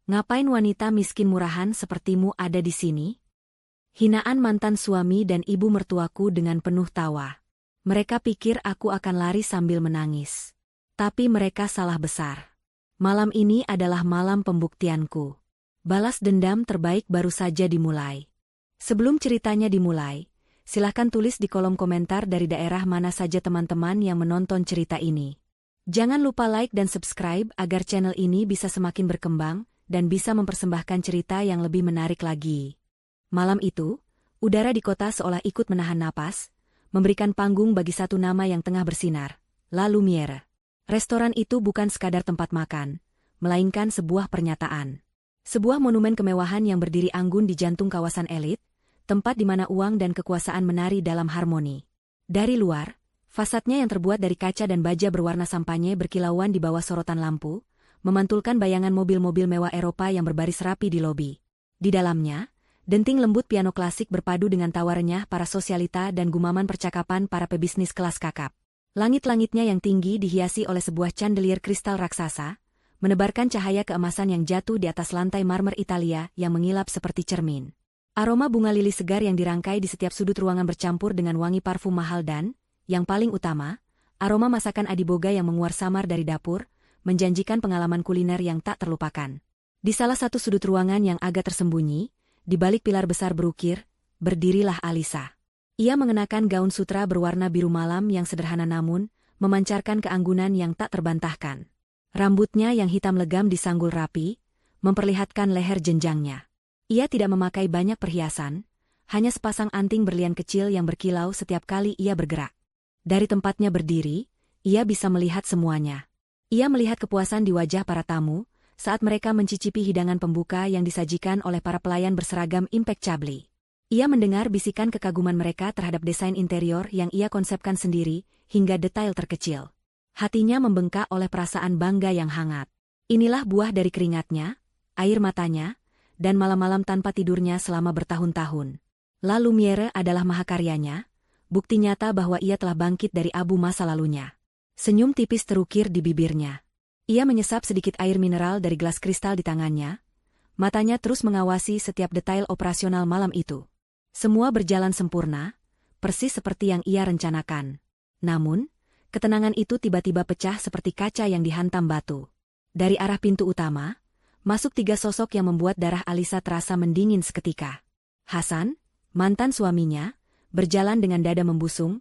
Ngapain wanita miskin murahan sepertimu ada di sini? Hinaan mantan suami dan ibu mertuaku dengan penuh tawa. Mereka pikir aku akan lari sambil menangis. Tapi mereka salah besar. Malam ini adalah malam pembuktianku. Balas dendam terbaik baru saja dimulai. Sebelum ceritanya dimulai, silahkan tulis di kolom komentar dari daerah mana saja teman-teman yang menonton cerita ini. Jangan lupa like dan subscribe agar channel ini bisa semakin berkembang dan bisa mempersembahkan cerita yang lebih menarik lagi. Malam itu, udara di kota seolah ikut menahan napas, memberikan panggung bagi satu nama yang tengah bersinar, La Lumière. Restoran itu bukan sekadar tempat makan, melainkan sebuah pernyataan. Sebuah monumen kemewahan yang berdiri anggun di jantung kawasan elit, tempat di mana uang dan kekuasaan menari dalam harmoni. Dari luar, fasadnya yang terbuat dari kaca dan baja berwarna sampanye berkilauan di bawah sorotan lampu, memantulkan bayangan mobil-mobil mewah Eropa yang berbaris rapi di lobi. Di dalamnya, denting lembut piano klasik berpadu dengan tawa renyah para sosialita dan gumaman percakapan para pebisnis kelas kakap. Langit-langitnya yang tinggi dihiasi oleh sebuah chandelier kristal raksasa, menebarkan cahaya keemasan yang jatuh di atas lantai marmer Italia yang mengilap seperti cermin. Aroma bunga lili segar yang dirangkai di setiap sudut ruangan bercampur dengan wangi parfum mahal dan, yang paling utama, aroma masakan Adiboga yang menguar samar dari dapur, menjanjikan pengalaman kuliner yang tak terlupakan. Di salah satu sudut ruangan yang agak tersembunyi, di balik pilar besar berukir, berdirilah Alisa. Ia mengenakan gaun sutra berwarna biru malam yang sederhana namun, memancarkan keanggunan yang tak terbantahkan. Rambutnya yang hitam legam disanggul rapi, memperlihatkan leher jenjangnya. Ia tidak memakai banyak perhiasan, hanya sepasang anting berlian kecil yang berkilau setiap kali ia bergerak. Dari tempatnya berdiri, ia bisa melihat semuanya. Ia melihat kepuasan di wajah para tamu, saat mereka mencicipi hidangan pembuka yang disajikan oleh para pelayan berseragam impeccably. Ia mendengar bisikan kekaguman mereka terhadap desain interior yang ia konsepkan sendiri, hingga detail terkecil. Hatinya membengkak oleh perasaan bangga yang hangat. Inilah buah dari keringatnya, air matanya, dan malam-malam tanpa tidurnya selama bertahun-tahun. La Lumière adalah mahakaryanya, bukti nyata bahwa ia telah bangkit dari abu masa lalunya. Senyum tipis terukir di bibirnya. Ia menyesap sedikit air mineral dari gelas kristal di tangannya. Matanya terus mengawasi setiap detail operasional malam itu. Semua berjalan sempurna, persis seperti yang ia rencanakan. Namun, ketenangan itu tiba-tiba pecah seperti kaca yang dihantam batu. Dari arah pintu utama, masuk tiga sosok yang membuat darah Alisa terasa mendingin seketika. Hasan, mantan suaminya, berjalan dengan dada membusung,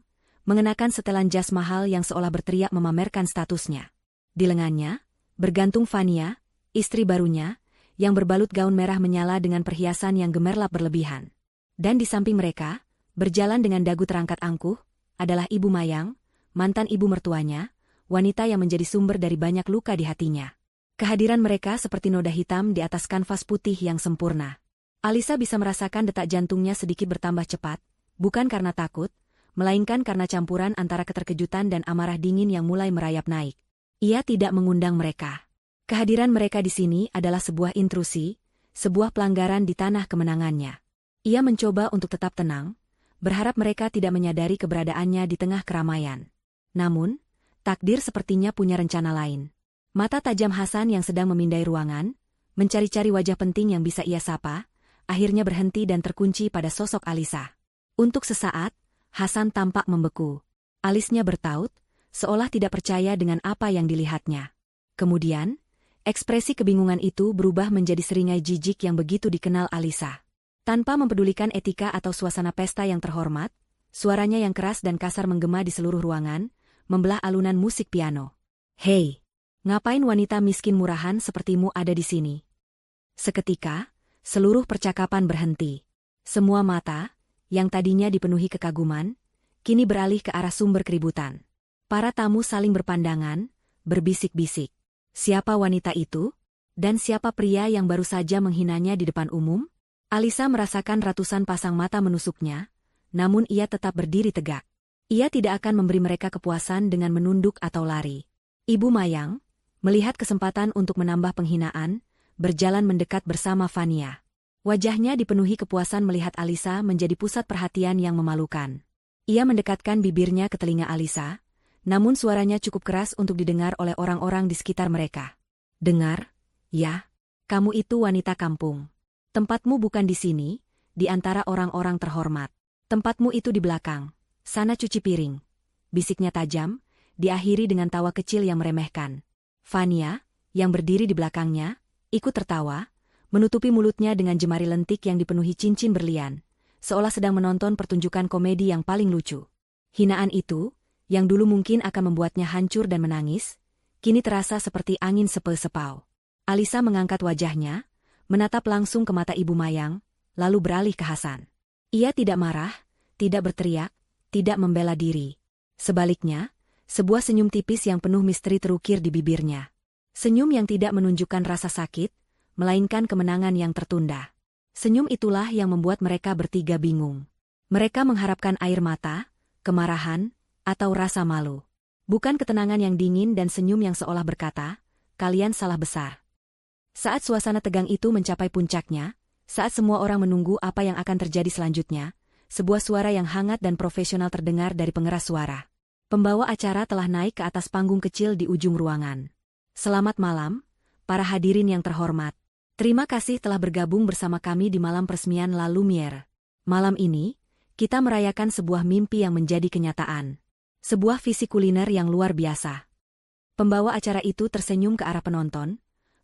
mengenakan setelan jas mahal yang seolah berteriak memamerkan statusnya. Di lengannya, bergantung Fania, istri barunya, yang berbalut gaun merah menyala dengan perhiasan yang gemerlap berlebihan. Dan di samping mereka, berjalan dengan dagu terangkat angkuh, adalah Ibu Mayang, mantan ibu mertuanya, wanita yang menjadi sumber dari banyak luka di hatinya. Kehadiran mereka seperti noda hitam di atas kanvas putih yang sempurna. Alisa bisa merasakan detak jantungnya sedikit bertambah cepat, bukan karena takut, melainkan karena campuran antara keterkejutan dan amarah dingin yang mulai merayap naik. Ia tidak mengundang mereka. Kehadiran mereka di sini adalah sebuah intrusi, sebuah pelanggaran di tanah kemenangannya. Ia mencoba untuk tetap tenang, berharap mereka tidak menyadari keberadaannya di tengah keramaian. Namun, takdir sepertinya punya rencana lain. Mata tajam Hasan yang sedang memindai ruangan, mencari-cari wajah penting yang bisa ia sapa, akhirnya berhenti dan terkunci pada sosok Alisa. Untuk sesaat, Hasan tampak membeku. Alisnya bertaut, seolah tidak percaya dengan apa yang dilihatnya. Kemudian, ekspresi kebingungan itu berubah menjadi seringai jijik yang begitu dikenal Alisa. Tanpa mempedulikan etika atau suasana pesta yang terhormat, suaranya yang keras dan kasar menggema di seluruh ruangan, membelah alunan musik piano. "Hei, ngapain wanita miskin murahan sepertimu ada di sini?" Seketika, seluruh percakapan berhenti. Semua mata, yang tadinya dipenuhi kekaguman, kini beralih ke arah sumber keributan. Para tamu saling berpandangan, berbisik-bisik. Siapa wanita itu? Dan siapa pria yang baru saja menghinanya di depan umum? Alisa merasakan ratusan pasang mata menusuknya, namun ia tetap berdiri tegak. Ia tidak akan memberi mereka kepuasan dengan menunduk atau lari. Ibu Mayang, melihat kesempatan untuk menambah penghinaan, berjalan mendekat bersama Fania. Wajahnya dipenuhi kepuasan melihat Alisa menjadi pusat perhatian yang memalukan. Ia mendekatkan bibirnya ke telinga Alisa, namun suaranya cukup keras untuk didengar oleh orang-orang di sekitar mereka. "Dengar, ya. Kamu itu wanita kampung. Tempatmu bukan di sini, di antara orang-orang terhormat. Tempatmu itu di belakang. Sana cuci piring. Bisiknya tajam, diakhiri dengan tawa kecil yang meremehkan. Fania, yang berdiri di belakangnya, ikut tertawa, menutupi mulutnya dengan jemari lentik yang dipenuhi cincin berlian, seolah sedang menonton pertunjukan komedi yang paling lucu. Hinaan itu, yang dulu mungkin akan membuatnya hancur dan menangis, kini terasa seperti angin sepeu-sepau. Alisa mengangkat wajahnya, menatap langsung ke mata Ibu Mayang, lalu beralih ke Hasan. Ia tidak marah, tidak berteriak, tidak membela diri. Sebaliknya, sebuah senyum tipis yang penuh misteri terukir di bibirnya. Senyum yang tidak menunjukkan rasa sakit, melainkan kemenangan yang tertunda. Senyum itulah yang membuat mereka bertiga bingung. Mereka mengharapkan air mata, kemarahan, atau rasa malu. Bukan ketenangan yang dingin dan senyum yang seolah berkata, kalian salah besar. Saat suasana tegang itu mencapai puncaknya, saat semua orang menunggu apa yang akan terjadi selanjutnya, sebuah suara yang hangat dan profesional terdengar dari pengeras suara. Pembawa acara telah naik ke atas panggung kecil di ujung ruangan. Selamat malam, para hadirin yang terhormat. Terima kasih telah bergabung bersama kami di malam peresmian La Lumière. Malam ini, kita merayakan sebuah mimpi yang menjadi kenyataan. Sebuah visi kuliner yang luar biasa. Pembawa acara itu tersenyum ke arah penonton,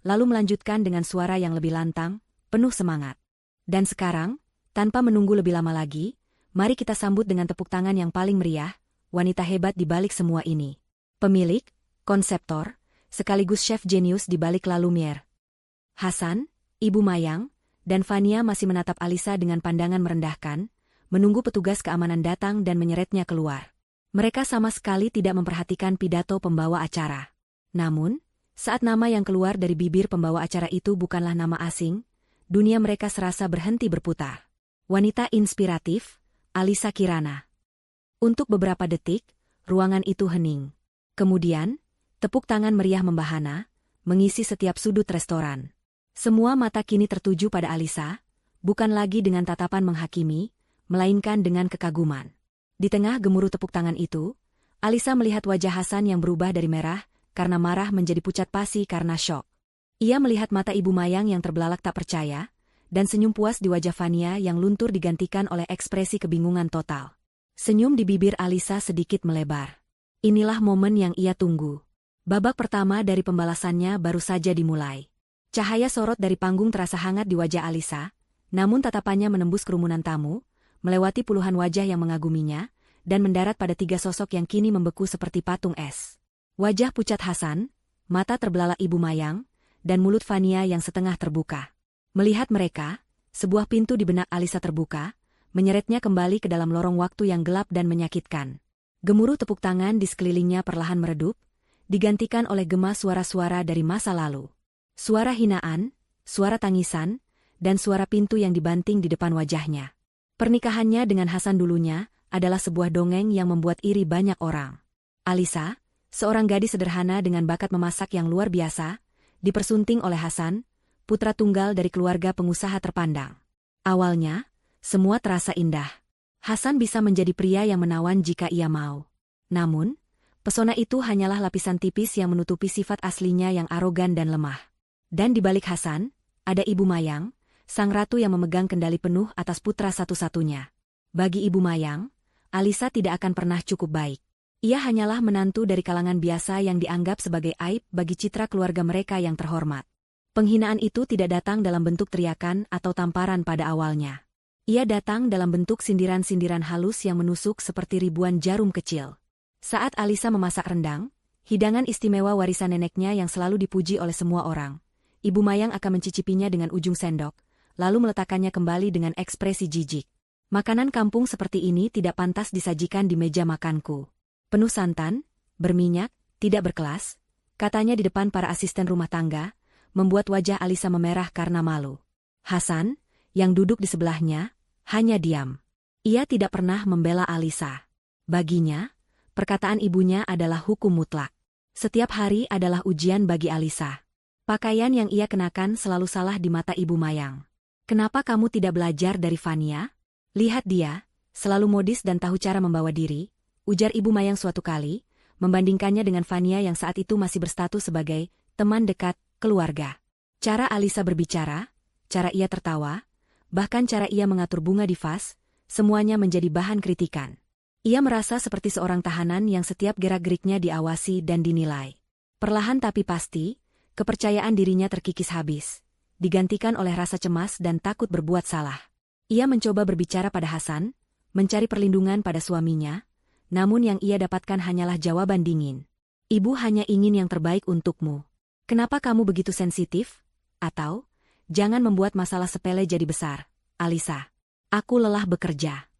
lalu melanjutkan dengan suara yang lebih lantang, penuh semangat. Dan sekarang, tanpa menunggu lebih lama lagi, mari kita sambut dengan tepuk tangan yang paling meriah, wanita hebat di balik semua ini. Pemilik, konseptor, sekaligus chef jenius di balik La Lumière. Hasan, Ibu Mayang, dan Fania masih menatap Alisa dengan pandangan merendahkan, menunggu petugas keamanan datang dan menyeretnya keluar. Mereka sama sekali tidak memperhatikan pidato pembawa acara. Namun, saat nama yang keluar dari bibir pembawa acara itu bukanlah nama asing, dunia mereka serasa berhenti berputar. Wanita inspiratif, Alisa Kirana. Untuk beberapa detik, ruangan itu hening. Kemudian, tepuk tangan meriah membahana, mengisi setiap sudut restoran. Semua mata kini tertuju pada Alisa, bukan lagi dengan tatapan menghakimi, melainkan dengan kekaguman. Di tengah gemuruh tepuk tangan itu, Alisa melihat wajah Hasan yang berubah dari merah, karena marah menjadi pucat pasi karena syok. Ia melihat mata Ibu Mayang yang terbelalak tak percaya, dan senyum puas di wajah Fania yang luntur digantikan oleh ekspresi kebingungan total. Senyum di bibir Alisa sedikit melebar. Inilah momen yang ia tunggu. Babak pertama dari pembalasannya baru saja dimulai. Cahaya sorot dari panggung terasa hangat di wajah Alisa, namun tatapannya menembus kerumunan tamu, melewati puluhan wajah yang mengaguminya, dan mendarat pada tiga sosok yang kini membeku seperti patung es. Wajah pucat Hasan, mata terbelalak Ibu Mayang, dan mulut Fania yang setengah terbuka. Melihat mereka, sebuah pintu di benak Alisa terbuka, menyeretnya kembali ke dalam lorong waktu yang gelap dan menyakitkan. Gemuruh tepuk tangan di sekelilingnya perlahan meredup, digantikan oleh gema suara-suara dari masa lalu. Suara hinaan, suara tangisan, dan suara pintu yang dibanting di depan wajahnya. Pernikahannya dengan Hasan dulunya adalah sebuah dongeng yang membuat iri banyak orang. Alisa, seorang gadis sederhana dengan bakat memasak yang luar biasa, dipersunting oleh Hasan, putra tunggal dari keluarga pengusaha terpandang. Awalnya, semua terasa indah. Hasan bisa menjadi pria yang menawan jika ia mau. Namun, pesona itu hanyalah lapisan tipis yang menutupi sifat aslinya yang arogan dan lemah. Dan di balik Hasan, ada Ibu Mayang, sang ratu yang memegang kendali penuh atas putra satu-satunya. Bagi Ibu Mayang, Alisa tidak akan pernah cukup baik. Ia hanyalah menantu dari kalangan biasa yang dianggap sebagai aib bagi citra keluarga mereka yang terhormat. Penghinaan itu tidak datang dalam bentuk teriakan atau tamparan pada awalnya. Ia datang dalam bentuk sindiran-sindiran halus yang menusuk seperti ribuan jarum kecil. Saat Alisa memasak rendang, hidangan istimewa warisan neneknya yang selalu dipuji oleh semua orang, Ibu Mayang akan mencicipinya dengan ujung sendok, lalu meletakkannya kembali dengan ekspresi jijik. Makanan kampung seperti ini tidak pantas disajikan di meja makanku. Penuh santan, berminyak, tidak berkelas, katanya di depan para asisten rumah tangga, membuat wajah Alisa memerah karena malu. Hasan, yang duduk di sebelahnya, hanya diam. Ia tidak pernah membela Alisa. Baginya, perkataan ibunya adalah hukum mutlak. Setiap hari adalah ujian bagi Alisa. Pakaian yang ia kenakan selalu salah di mata Ibu Mayang. Kenapa kamu tidak belajar dari Fania? Lihat dia, selalu modis dan tahu cara membawa diri, ujar Ibu Mayang suatu kali, membandingkannya dengan Fania yang saat itu masih berstatus sebagai teman dekat keluarga. Cara Alisa berbicara, cara ia tertawa, bahkan cara ia mengatur bunga di vas, semuanya menjadi bahan kritikan. Ia merasa seperti seorang tahanan yang setiap gerak-geriknya diawasi dan dinilai. Perlahan tapi pasti, kepercayaan dirinya terkikis habis, digantikan oleh rasa cemas dan takut berbuat salah. Ia mencoba berbicara pada Hasan, mencari perlindungan pada suaminya, namun yang ia dapatkan hanyalah jawaban dingin. Ibu hanya ingin yang terbaik untukmu. Kenapa kamu begitu sensitif? Atau, jangan membuat masalah sepele jadi besar, Alisa. Aku lelah bekerja.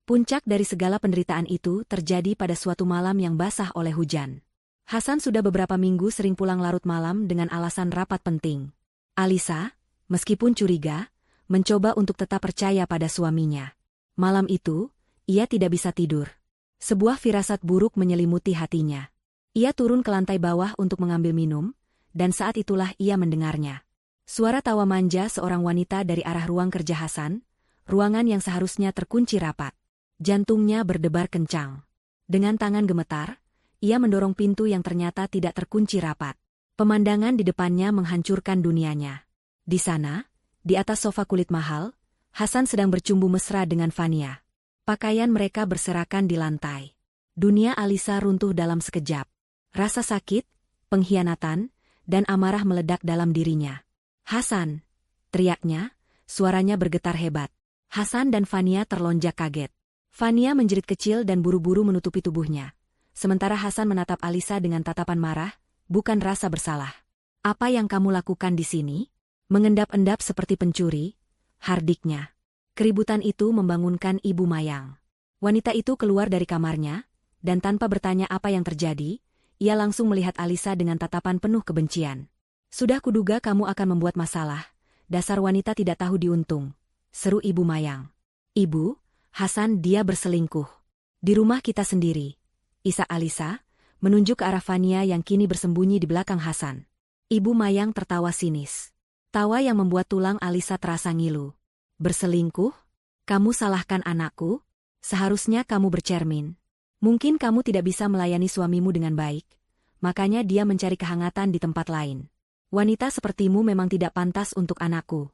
Puncak dari segala penderitaan itu terjadi pada suatu malam yang basah oleh hujan. Hasan sudah beberapa minggu sering pulang larut malam dengan alasan rapat penting. Alisa, meskipun curiga, mencoba untuk tetap percaya pada suaminya. Malam itu, ia tidak bisa tidur. Sebuah firasat buruk menyelimuti hatinya. Ia turun ke lantai bawah untuk mengambil minum, dan saat itulah ia mendengarnya. Suara tawa manja seorang wanita dari arah ruang kerja Hasan, ruangan yang seharusnya terkunci rapat. Jantungnya berdebar kencang. Dengan tangan gemetar, ia mendorong pintu yang ternyata tidak terkunci rapat. Pemandangan di depannya menghancurkan dunianya. Di sana, di atas sofa kulit mahal, Hasan sedang bercumbu mesra dengan Fania. Pakaian mereka berserakan di lantai. Dunia Alisa runtuh dalam sekejap. Rasa sakit, pengkhianatan, dan amarah meledak dalam dirinya. "Hasan!" teriaknya, suaranya bergetar hebat. Hasan dan Fania terlonjak kaget. Fania menjerit kecil dan buru-buru menutupi tubuhnya. Sementara Hasan menatap Alisa dengan tatapan marah, bukan rasa bersalah. "Apa yang kamu lakukan di sini?" Mengendap-endap seperti pencuri, hardiknya. Keributan itu membangunkan Ibu Mayang. Wanita itu keluar dari kamarnya, dan tanpa bertanya apa yang terjadi, ia langsung melihat Alisa dengan tatapan penuh kebencian. "Sudah kuduga kamu akan membuat masalah, dasar wanita tidak tahu diuntung," seru Ibu Mayang. "Ibu, Hasan dia berselingkuh. Di rumah kita sendiri," isak Alisa, menunjuk ke arah Fania yang kini bersembunyi di belakang Hasan. Ibu Mayang tertawa sinis. Tawa yang membuat tulang Alisa terasa ngilu. "Berselingkuh? Kamu salahkan anakku? Seharusnya kamu bercermin. Mungkin kamu tidak bisa melayani suamimu dengan baik, makanya dia mencari kehangatan di tempat lain. Wanita sepertimu memang tidak pantas untuk anakku."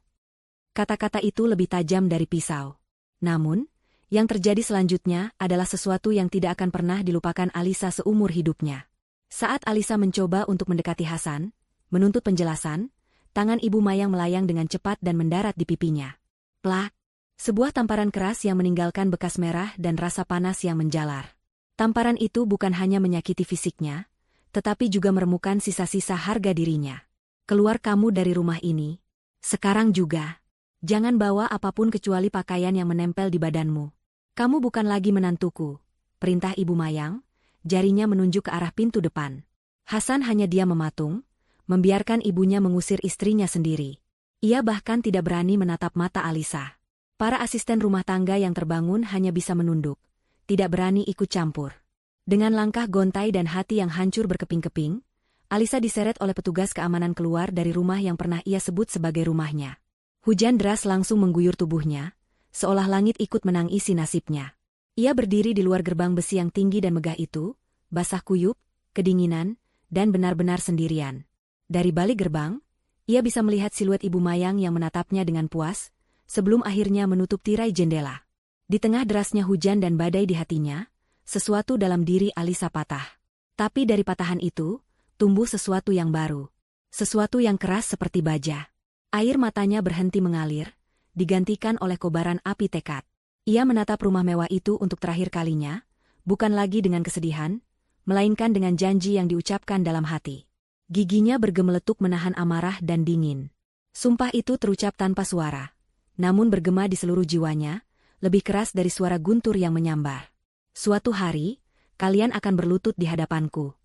Kata-kata itu lebih tajam dari pisau. Namun, yang terjadi selanjutnya adalah sesuatu yang tidak akan pernah dilupakan Alisa seumur hidupnya. Saat Alisa mencoba untuk mendekati Hasan, menuntut penjelasan, tangan Ibu Mayang melayang dengan cepat dan mendarat di pipinya. Plak! Sebuah tamparan keras yang meninggalkan bekas merah dan rasa panas yang menjalar. Tamparan itu bukan hanya menyakiti fisiknya, tetapi juga meremukan sisa-sisa harga dirinya. "Keluar kamu dari rumah ini. Sekarang juga. Jangan bawa apapun kecuali pakaian yang menempel di badanmu. Kamu bukan lagi menantuku," perintah Ibu Mayang, jarinya menunjuk ke arah pintu depan. Hasan hanya diam mematung, membiarkan ibunya mengusir istrinya sendiri. Ia bahkan tidak berani menatap mata Alisa. Para asisten rumah tangga yang terbangun hanya bisa menunduk, tidak berani ikut campur. Dengan langkah gontai dan hati yang hancur berkeping-keping, Alisa diseret oleh petugas keamanan keluar dari rumah yang pernah ia sebut sebagai rumahnya. Hujan deras langsung mengguyur tubuhnya, seolah langit ikut menangisi nasibnya. Ia berdiri di luar gerbang besi yang tinggi dan megah itu, basah kuyup, kedinginan, dan benar-benar sendirian. Dari balik gerbang, ia bisa melihat siluet Ibu Mayang yang menatapnya dengan puas, sebelum akhirnya menutup tirai jendela. Di tengah derasnya hujan dan badai di hatinya, sesuatu dalam diri Alisa patah. Tapi dari patahan itu, tumbuh sesuatu yang baru. Sesuatu yang keras seperti baja. Air matanya berhenti mengalir, digantikan oleh kobaran api tekad. Ia menatap rumah mewah itu untuk terakhir kalinya, bukan lagi dengan kesedihan, melainkan dengan janji yang diucapkan dalam hati. Giginya bergemeletuk menahan amarah dan dingin. Sumpah itu terucap tanpa suara, namun bergema di seluruh jiwanya, lebih keras dari suara guntur yang menyambar. "Suatu hari, kalian akan berlutut di hadapanku."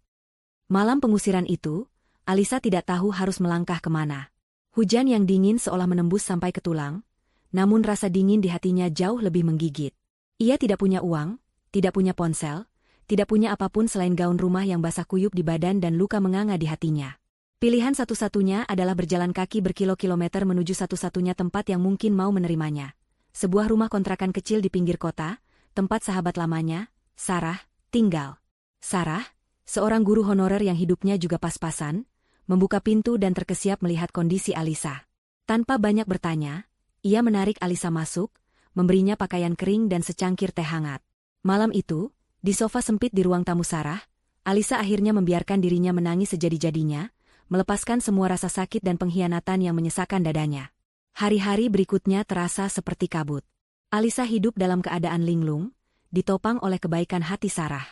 Malam pengusiran itu, Alisa tidak tahu harus melangkah kemana. Hujan yang dingin seolah menembus sampai ke tulang, namun rasa dingin di hatinya jauh lebih menggigit. Ia tidak punya uang, tidak punya ponsel, tidak punya apapun selain gaun rumah yang basah kuyup di badan dan luka menganga di hatinya. Pilihan satu-satunya adalah berjalan kaki berkilo-kilometer menuju satu-satunya tempat yang mungkin mau menerimanya. Sebuah rumah kontrakan kecil di pinggir kota, tempat sahabat lamanya, Sarah, tinggal. Sarah, seorang guru honorer yang hidupnya juga pas-pasan, membuka pintu dan terkesiap melihat kondisi Alisa. Tanpa banyak bertanya, ia menarik Alisa masuk, memberinya pakaian kering dan secangkir teh hangat. Malam itu, di sofa sempit di ruang tamu Sarah, Alisa akhirnya membiarkan dirinya menangis sejadi-jadinya, melepaskan semua rasa sakit dan pengkhianatan yang menyesakkan dadanya. Hari-hari berikutnya terasa seperti kabut. Alisa hidup dalam keadaan linglung, ditopang oleh kebaikan hati Sarah.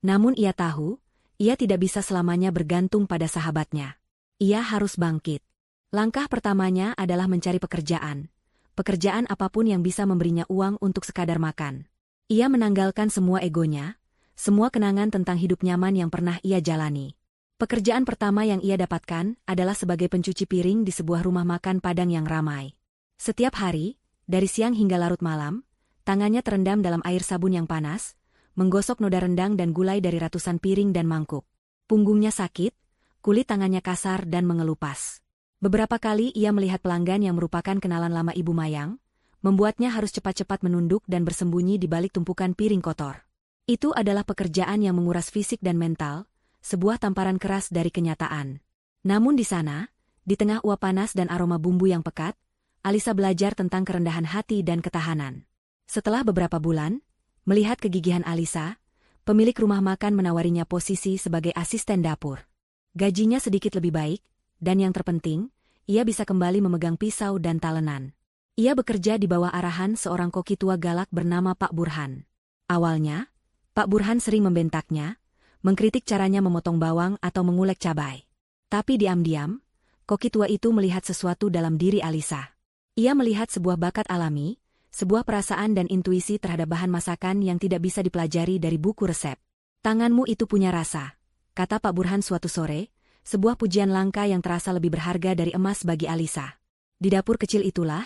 Namun ia tahu, ia tidak bisa selamanya bergantung pada sahabatnya. Ia harus bangkit. Langkah pertamanya adalah mencari pekerjaan. Pekerjaan apapun yang bisa memberinya uang untuk sekadar makan. Ia menanggalkan semua egonya, semua kenangan tentang hidup nyaman yang pernah ia jalani. Pekerjaan pertama yang ia dapatkan adalah sebagai pencuci piring di sebuah rumah makan Padang yang ramai. Setiap hari, dari siang hingga larut malam, tangannya terendam dalam air sabun yang panas, menggosok noda rendang dan gulai dari ratusan piring dan mangkuk. Punggungnya sakit, kulit tangannya kasar dan mengelupas. Beberapa kali ia melihat pelanggan yang merupakan kenalan lama Ibu Mayang, membuatnya harus cepat-cepat menunduk dan bersembunyi di balik tumpukan piring kotor. Itu adalah pekerjaan yang menguras fisik dan mental, sebuah tamparan keras dari kenyataan. Namun di sana, di tengah uap panas dan aroma bumbu yang pekat, Alisa belajar tentang kerendahan hati dan ketahanan. Setelah beberapa bulan, melihat kegigihan Alisa, pemilik rumah makan menawarinya posisi sebagai asisten dapur. Gajinya sedikit lebih baik, dan yang terpenting, ia bisa kembali memegang pisau dan talenan. Ia bekerja di bawah arahan seorang koki tua galak bernama Pak Burhan. Awalnya, Pak Burhan sering membentaknya, mengkritik caranya memotong bawang atau mengulek cabai. Tapi diam-diam, koki tua itu melihat sesuatu dalam diri Alisa. Ia melihat sebuah bakat alami, sebuah perasaan dan intuisi terhadap bahan masakan yang tidak bisa dipelajari dari buku resep. Tanganmu itu punya rasa, kata Pak Burhan suatu sore, sebuah pujian langka yang terasa lebih berharga dari emas bagi Alisa. Di dapur kecil itulah,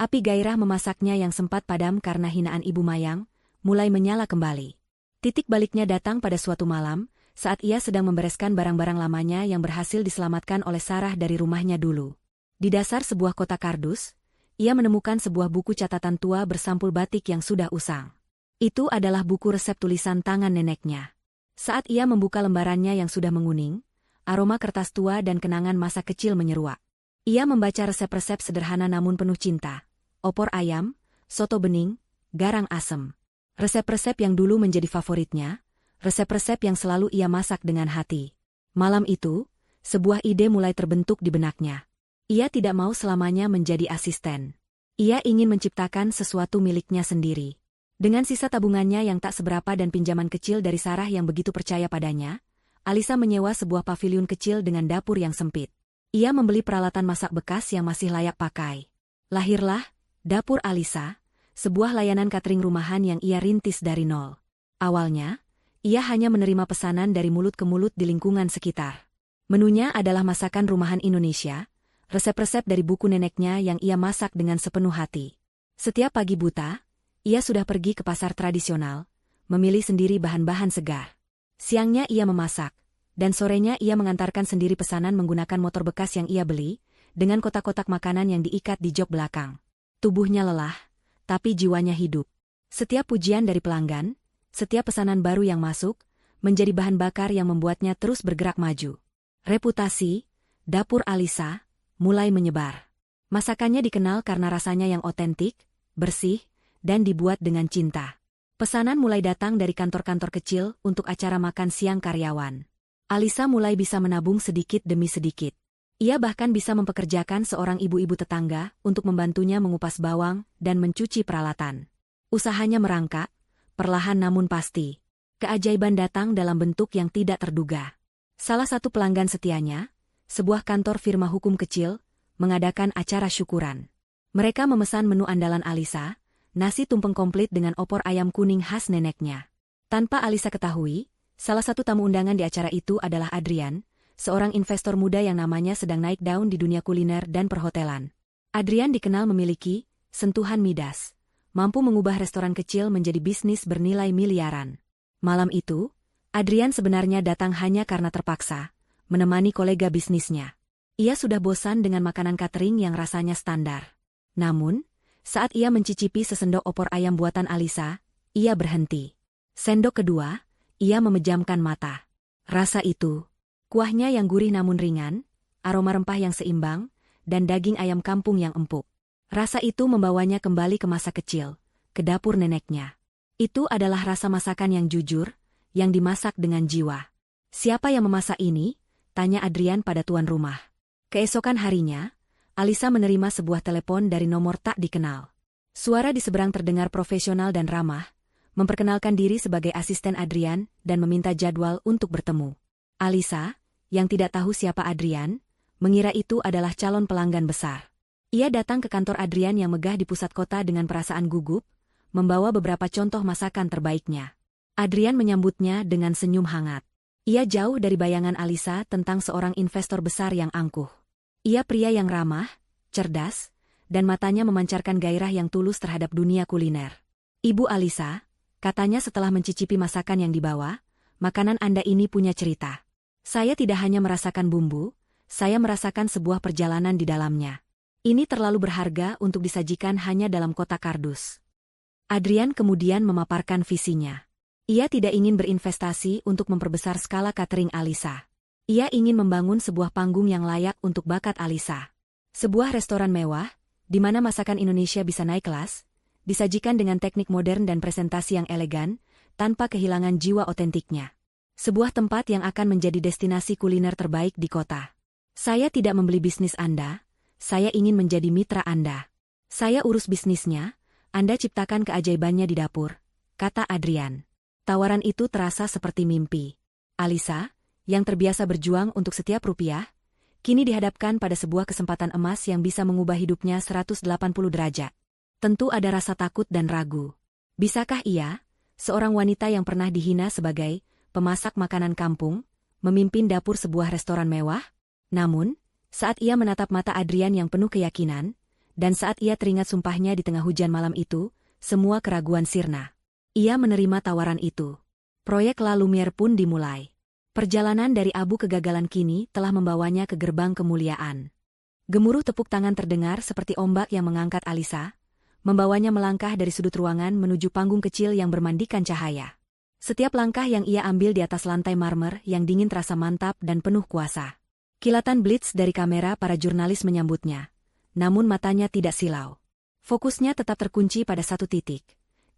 api gairah memasaknya yang sempat padam karena hinaan Ibu Mayang, mulai menyala kembali. Titik baliknya datang pada suatu malam, saat ia sedang membereskan barang-barang lamanya yang berhasil diselamatkan oleh Sarah dari rumahnya dulu. Di dasar sebuah kotak kardus, ia menemukan sebuah buku catatan tua bersampul batik yang sudah usang. Itu adalah buku resep tulisan tangan neneknya. Saat ia membuka lembarannya yang sudah menguning, aroma kertas tua dan kenangan masa kecil menyeruak. Ia membaca resep-resep sederhana namun penuh cinta. Opor ayam, soto bening, garang asem. Resep-resep yang dulu menjadi favoritnya, resep-resep yang selalu ia masak dengan hati. Malam itu, sebuah ide mulai terbentuk di benaknya. Ia tidak mau selamanya menjadi asisten. Ia ingin menciptakan sesuatu miliknya sendiri. Dengan sisa tabungannya yang tak seberapa dan pinjaman kecil dari Sarah yang begitu percaya padanya, Alisa menyewa sebuah paviliun kecil dengan dapur yang sempit. Ia membeli peralatan masak bekas yang masih layak pakai. Lahirlah Dapur Alisa, sebuah layanan catering rumahan yang ia rintis dari nol. Awalnya, ia hanya menerima pesanan dari mulut ke mulut di lingkungan sekitar. Menunya adalah masakan rumahan Indonesia, resep-resep dari buku neneknya yang ia masak dengan sepenuh hati. Setiap pagi buta, ia sudah pergi ke pasar tradisional, memilih sendiri bahan-bahan segar. Siangnya ia memasak, dan sorenya ia mengantarkan sendiri pesanan menggunakan motor bekas yang ia beli, dengan kotak-kotak makanan yang diikat di jok belakang. Tubuhnya lelah, tapi jiwanya hidup. Setiap pujian dari pelanggan, setiap pesanan baru yang masuk, menjadi bahan bakar yang membuatnya terus bergerak maju. Reputasi Dapur Alisa mulai menyebar. Masakannya dikenal karena rasanya yang otentik, bersih, dan dibuat dengan cinta. Pesanan mulai datang dari kantor-kantor kecil untuk acara makan siang karyawan. Alisa mulai bisa menabung sedikit demi sedikit. Ia bahkan bisa mempekerjakan seorang ibu-ibu tetangga untuk membantunya mengupas bawang dan mencuci peralatan. Usahanya merangkak, perlahan namun pasti. Keajaiban datang dalam bentuk yang tidak terduga. Salah satu pelanggan setianya, sebuah kantor firma hukum kecil, mengadakan acara syukuran. Mereka memesan menu andalan Alisa, nasi tumpeng komplit dengan opor ayam kuning khas neneknya. Tanpa Alisa ketahui, salah satu tamu undangan di acara itu adalah Adrian, seorang investor muda yang namanya sedang naik daun di dunia kuliner dan perhotelan. Adrian dikenal memiliki sentuhan midas, mampu mengubah restoran kecil menjadi bisnis bernilai miliaran. Malam itu, Adrian sebenarnya datang hanya karena terpaksa, menemani kolega bisnisnya. Ia sudah bosan dengan makanan catering yang rasanya standar. Namun, saat ia mencicipi sesendok opor ayam buatan Alisa, ia berhenti. Sendok kedua, ia memejamkan mata. Rasa itu, kuahnya yang gurih namun ringan, aroma rempah yang seimbang, dan daging ayam kampung yang empuk. Rasa itu membawanya kembali ke masa kecil, ke dapur neneknya. Itu adalah rasa masakan yang jujur, yang dimasak dengan jiwa. "Siapa yang memasak ini?" tanya Adrian pada tuan rumah. Keesokan harinya, Alisa menerima sebuah telepon dari nomor tak dikenal. Suara di seberang terdengar profesional dan ramah, memperkenalkan diri sebagai asisten Adrian dan meminta jadwal untuk bertemu. Alisa, yang tidak tahu siapa Adrian, mengira itu adalah calon pelanggan besar. Ia datang ke kantor Adrian yang megah di pusat kota dengan perasaan gugup, membawa beberapa contoh masakan terbaiknya. Adrian menyambutnya dengan senyum hangat. Ia jauh dari bayangan Alisa tentang seorang investor besar yang angkuh. Ia pria yang ramah, cerdas, dan matanya memancarkan gairah yang tulus terhadap dunia kuliner. "Ibu Alisa," katanya setelah mencicipi masakan yang dibawa, "makanan Anda ini punya cerita. Saya tidak hanya merasakan bumbu, saya merasakan sebuah perjalanan di dalamnya. Ini terlalu berharga untuk disajikan hanya dalam kotak kardus." Adrian kemudian memaparkan visinya. Ia tidak ingin berinvestasi untuk memperbesar skala catering Alisa. Ia ingin membangun sebuah panggung yang layak untuk bakat Alisa. Sebuah restoran mewah, di mana masakan Indonesia bisa naik kelas, disajikan dengan teknik modern dan presentasi yang elegan, tanpa kehilangan jiwa otentiknya. Sebuah tempat yang akan menjadi destinasi kuliner terbaik di kota. "Saya tidak membeli bisnis Anda, saya ingin menjadi mitra Anda. Saya urus bisnisnya, Anda ciptakan keajaibannya di dapur," kata Adrian. Tawaran itu terasa seperti mimpi. Alisa, yang terbiasa berjuang untuk setiap rupiah, kini dihadapkan pada sebuah kesempatan emas yang bisa mengubah hidupnya 180 derajat. Tentu ada rasa takut dan ragu. Bisakah ia, seorang wanita yang pernah dihina sebagai pemasak makanan kampung, memimpin dapur sebuah restoran mewah? Namun, saat ia menatap mata Adrian yang penuh keyakinan, dan saat ia teringat sumpahnya di tengah hujan malam itu, semua keraguan sirna. Ia menerima tawaran itu. Proyek La Lumière pun dimulai. Perjalanan dari abu kegagalan kini telah membawanya ke gerbang kemuliaan. Gemuruh tepuk tangan terdengar seperti ombak yang mengangkat Alisa, membawanya melangkah dari sudut ruangan menuju panggung kecil yang bermandikan cahaya. Setiap langkah yang ia ambil di atas lantai marmer yang dingin terasa mantap dan penuh kuasa. Kilatan blitz dari kamera para jurnalis menyambutnya. Namun matanya tidak silau. Fokusnya tetap terkunci pada satu titik.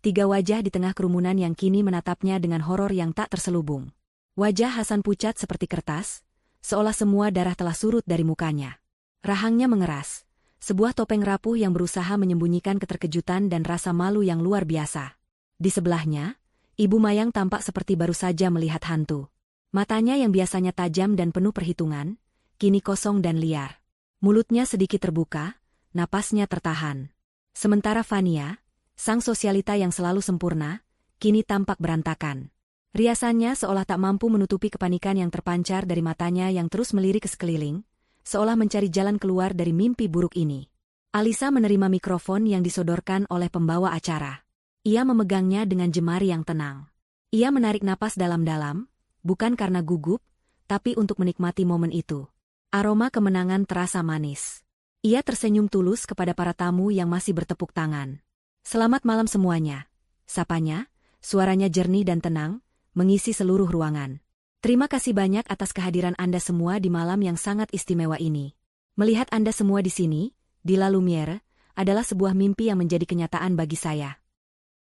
3 wajah di tengah kerumunan yang kini menatapnya dengan horor yang tak terselubung. Wajah Hasan pucat seperti kertas, seolah semua darah telah surut dari mukanya. Rahangnya mengeras, sebuah topeng rapuh yang berusaha menyembunyikan keterkejutan dan rasa malu yang luar biasa. Di sebelahnya, Ibu Mayang tampak seperti baru saja melihat hantu. Matanya yang biasanya tajam dan penuh perhitungan, kini kosong dan liar. Mulutnya sedikit terbuka, napasnya tertahan. Sementara Fania, sang sosialita yang selalu sempurna, kini tampak berantakan. Riasannya seolah tak mampu menutupi kepanikan yang terpancar dari matanya yang terus melirik ke sekeliling, seolah mencari jalan keluar dari mimpi buruk ini. Alisa menerima mikrofon yang disodorkan oleh pembawa acara. Ia memegangnya dengan jemari yang tenang. Ia menarik napas dalam-dalam, bukan karena gugup, tapi untuk menikmati momen itu. Aroma kemenangan terasa manis. Ia tersenyum tulus kepada para tamu yang masih bertepuk tangan. "Selamat malam semuanya," sapanya, suaranya jernih dan tenang, mengisi seluruh ruangan. "Terima kasih banyak atas kehadiran Anda semua di malam yang sangat istimewa ini. Melihat Anda semua di sini, di La Lumière, adalah sebuah mimpi yang menjadi kenyataan bagi saya."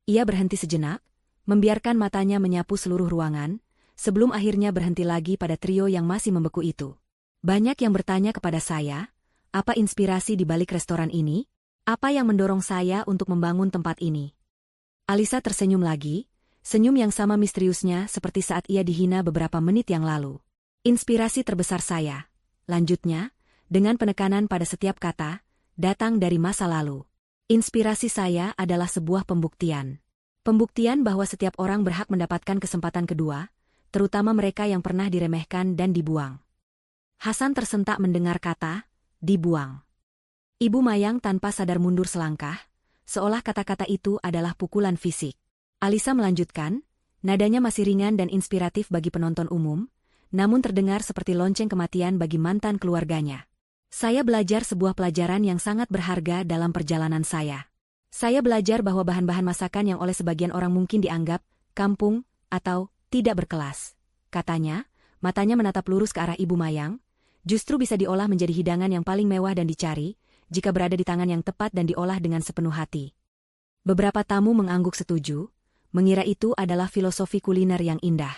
Ia berhenti sejenak, membiarkan matanya menyapu seluruh ruangan, sebelum akhirnya berhenti lagi pada trio yang masih membeku itu. "Banyak yang bertanya kepada saya, apa inspirasi di balik restoran ini? Apa yang mendorong saya untuk membangun tempat ini?" Alisa tersenyum lagi, senyum yang sama misteriusnya seperti saat ia dihina beberapa menit yang lalu. "Inspirasi terbesar saya," lanjutnya, dengan penekanan pada setiap kata, "datang dari masa lalu. Inspirasi saya adalah sebuah pembuktian. Pembuktian bahwa setiap orang berhak mendapatkan kesempatan kedua, terutama mereka yang pernah diremehkan dan dibuang." Hasan tersentak mendengar kata, "dibuang." Ibu Mayang tanpa sadar mundur selangkah, seolah kata-kata itu adalah pukulan fisik. Alisa melanjutkan, nadanya masih ringan dan inspiratif bagi penonton umum, namun terdengar seperti lonceng kematian bagi mantan keluarganya. "Saya belajar sebuah pelajaran yang sangat berharga dalam perjalanan saya. Saya belajar bahwa bahan-bahan masakan yang oleh sebagian orang mungkin dianggap kampung atau tidak berkelas," katanya, matanya menatap lurus ke arah Ibu Mayang, justru bisa diolah menjadi hidangan yang paling mewah dan dicari, jika berada di tangan yang tepat dan diolah dengan sepenuh hati. Beberapa tamu mengangguk setuju, mengira itu adalah filosofi kuliner yang indah.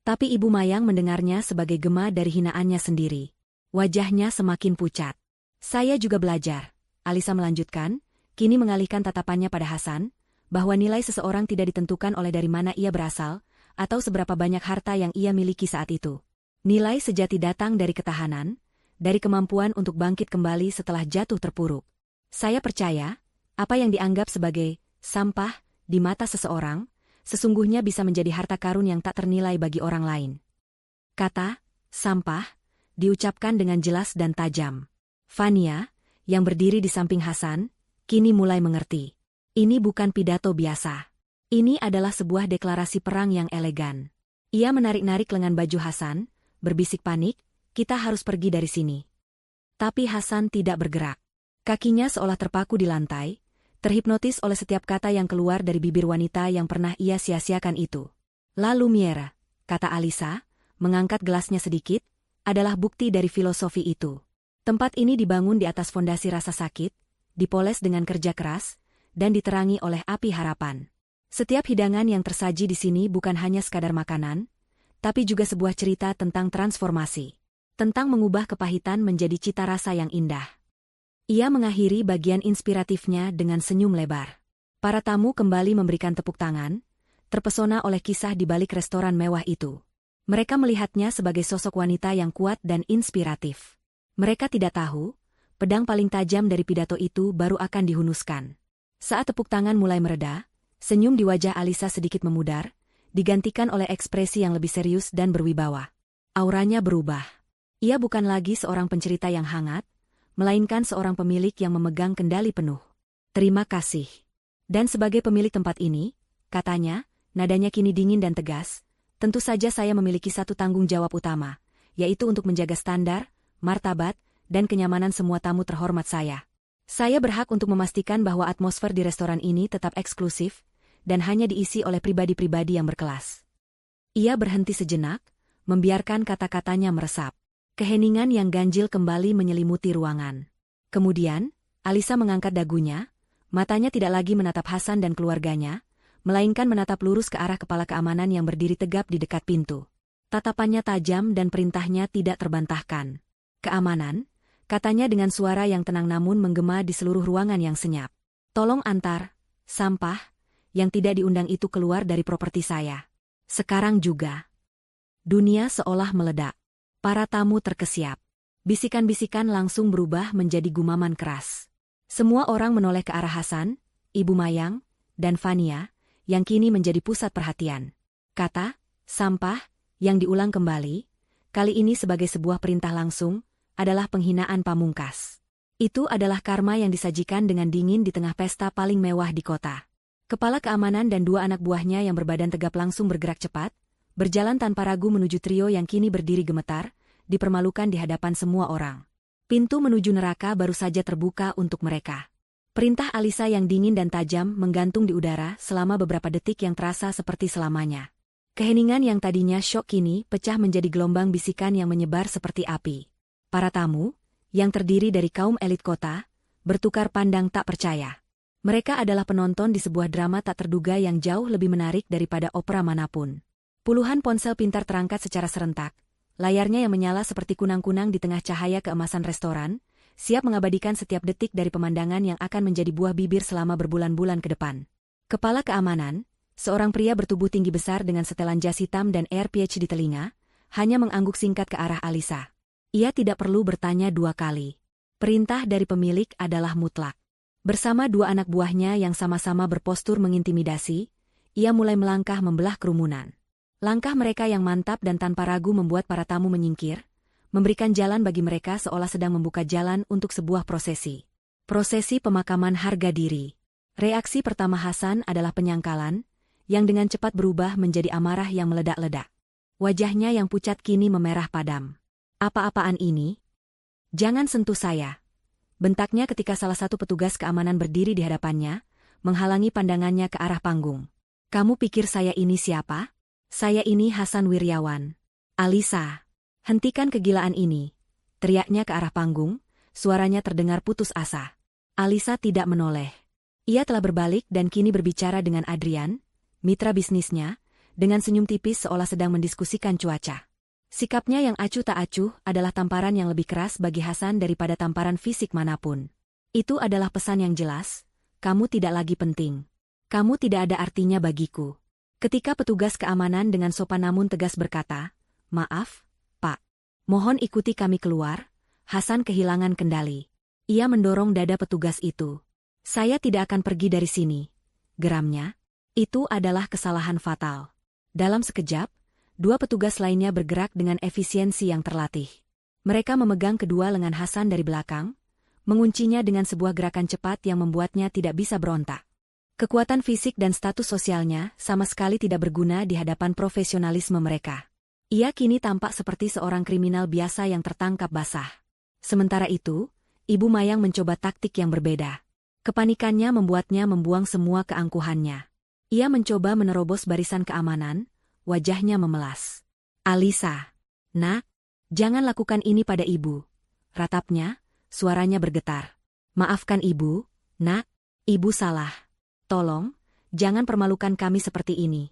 Tapi Ibu Mayang mendengarnya sebagai gema dari hinaannya sendiri. Wajahnya semakin pucat. Saya juga belajar, Alisa melanjutkan, kini mengalihkan tatapannya pada Hasan, bahwa nilai seseorang tidak ditentukan oleh dari mana ia berasal, atau seberapa banyak harta yang ia miliki saat itu. Nilai sejati datang dari ketahanan, dari kemampuan untuk bangkit kembali setelah jatuh terpuruk. Saya percaya, apa yang dianggap sebagai sampah di mata seseorang, sesungguhnya bisa menjadi harta karun yang tak ternilai bagi orang lain. Kata sampah diucapkan dengan jelas dan tajam. Fania, yang berdiri di samping Hasan, kini mulai mengerti. Ini bukan pidato biasa. Ini adalah sebuah deklarasi perang yang elegan. Ia menarik-narik lengan baju Hasan, berbisik panik, kita harus pergi dari sini. Tapi Hasan tidak bergerak. Kakinya seolah terpaku di lantai, terhipnotis oleh setiap kata yang keluar dari bibir wanita yang pernah ia sia-siakan itu. Lalu Lumiere, kata Alisa, mengangkat gelasnya sedikit, adalah bukti dari filosofi itu. Tempat ini dibangun di atas fondasi rasa sakit, dipoles dengan kerja keras, dan diterangi oleh api harapan. Setiap hidangan yang tersaji di sini bukan hanya sekadar makanan, tapi juga sebuah cerita tentang transformasi. Tentang mengubah kepahitan menjadi cita rasa yang indah. Ia mengakhiri bagian inspiratifnya dengan senyum lebar. Para tamu kembali memberikan tepuk tangan, terpesona oleh kisah di balik restoran mewah itu. Mereka melihatnya sebagai sosok wanita yang kuat dan inspiratif. Mereka tidak tahu, pedang paling tajam dari pidato itu baru akan dihunuskan. Saat tepuk tangan mulai mereda, senyum di wajah Alisa sedikit memudar, digantikan oleh ekspresi yang lebih serius dan berwibawa. Auranya berubah. Ia bukan lagi seorang pencerita yang hangat, melainkan seorang pemilik yang memegang kendali penuh. Terima kasih. Dan sebagai pemilik tempat ini, katanya, nadanya kini dingin dan tegas, tentu saja saya memiliki satu tanggung jawab utama, yaitu untuk menjaga standar, martabat, dan kenyamanan semua tamu terhormat saya. Saya berhak untuk memastikan bahwa atmosfer di restoran ini tetap eksklusif, dan hanya diisi oleh pribadi-pribadi yang berkelas. Ia berhenti sejenak, membiarkan kata-katanya meresap. Keheningan yang ganjil kembali menyelimuti ruangan. Kemudian, Alisa mengangkat dagunya, matanya tidak lagi menatap Hasan dan keluarganya, melainkan menatap lurus ke arah kepala keamanan yang berdiri tegap di dekat pintu. Tatapannya tajam dan perintahnya tidak terbantahkan. Keamanan, katanya dengan suara yang tenang namun menggema di seluruh ruangan yang senyap. Tolong antar sampah yang tidak diundang itu keluar dari properti saya. Sekarang juga. Dunia seolah meledak. Para tamu terkesiap. Bisikan-bisikan langsung berubah menjadi gumaman keras. Semua orang menoleh ke arah Hasan, Ibu Mayang, dan Fania, yang kini menjadi pusat perhatian. Kata sampah yang diulang kembali, kali ini sebagai sebuah perintah langsung, adalah penghinaan pamungkas. Itu adalah karma yang disajikan dengan dingin di tengah pesta paling mewah di kota. Kepala keamanan dan dua anak buahnya yang berbadan tegap langsung bergerak cepat, berjalan tanpa ragu menuju trio yang kini berdiri gemetar, dipermalukan di hadapan semua orang. Pintu menuju neraka baru saja terbuka untuk mereka. Perintah Alisa yang dingin dan tajam menggantung di udara selama beberapa detik yang terasa seperti selamanya. Keheningan yang tadinya syok kini pecah menjadi gelombang bisikan yang menyebar seperti api. Para tamu, yang terdiri dari kaum elit kota, bertukar pandang tak percaya. Mereka adalah penonton di sebuah drama tak terduga yang jauh lebih menarik daripada opera manapun. Puluhan ponsel pintar terangkat secara serentak, layarnya yang menyala seperti kunang-kunang di tengah cahaya keemasan restoran, siap mengabadikan setiap detik dari pemandangan yang akan menjadi buah bibir selama berbulan-bulan ke depan. Kepala keamanan, seorang pria bertubuh tinggi besar dengan setelan jas hitam dan AirPH di telinga, hanya mengangguk singkat ke arah Alisa. Ia tidak perlu bertanya dua kali. Perintah dari pemilik adalah mutlak. Bersama dua anak buahnya yang sama-sama berpostur mengintimidasi, ia mulai melangkah membelah kerumunan. Langkah mereka yang mantap dan tanpa ragu membuat para tamu menyingkir, memberikan jalan bagi mereka seolah sedang membuka jalan untuk sebuah prosesi. Prosesi pemakaman harga diri. Reaksi pertama Hasan adalah penyangkalan, yang dengan cepat berubah menjadi amarah yang meledak-ledak. Wajahnya yang pucat kini memerah padam. Apa-apaan ini? Jangan sentuh saya. Bentaknya ketika salah satu petugas keamanan berdiri di hadapannya, menghalangi pandangannya ke arah panggung. Kamu pikir saya ini siapa? Saya ini Hasan Wiryawan. Alisa, hentikan kegilaan ini, teriaknya ke arah panggung, suaranya terdengar putus asa. Alisa tidak menoleh. Ia telah berbalik dan kini berbicara dengan Adrian, mitra bisnisnya, dengan senyum tipis seolah sedang mendiskusikan cuaca. Sikapnya yang acuh tak acuh adalah tamparan yang lebih keras bagi Hasan daripada tamparan fisik manapun. Itu adalah pesan yang jelas, kamu tidak lagi penting. Kamu tidak ada artinya bagiku. Ketika petugas keamanan dengan sopan namun tegas berkata, "Maaf, Pak. Mohon ikuti kami keluar," Hasan kehilangan kendali. Ia mendorong dada petugas itu. "Saya tidak akan pergi dari sini," geramnya. Itu adalah kesalahan fatal. Dalam sekejap, dua petugas lainnya bergerak dengan efisiensi yang terlatih. Mereka memegang kedua lengan Hasan dari belakang, menguncinya dengan sebuah gerakan cepat yang membuatnya tidak bisa berontak. Kekuatan fisik dan status sosialnya sama sekali tidak berguna di hadapan profesionalisme mereka. Ia kini tampak seperti seorang kriminal biasa yang tertangkap basah. Sementara itu, Ibu Mayang mencoba taktik yang berbeda. Kepanikannya membuatnya membuang semua keangkuhannya. Ia mencoba menerobos barisan keamanan, wajahnya memelas. "Alisa, nak, jangan lakukan ini pada ibu," ratapnya, suaranya bergetar. "Maafkan ibu, nak, ibu salah. Tolong, jangan permalukan kami seperti ini."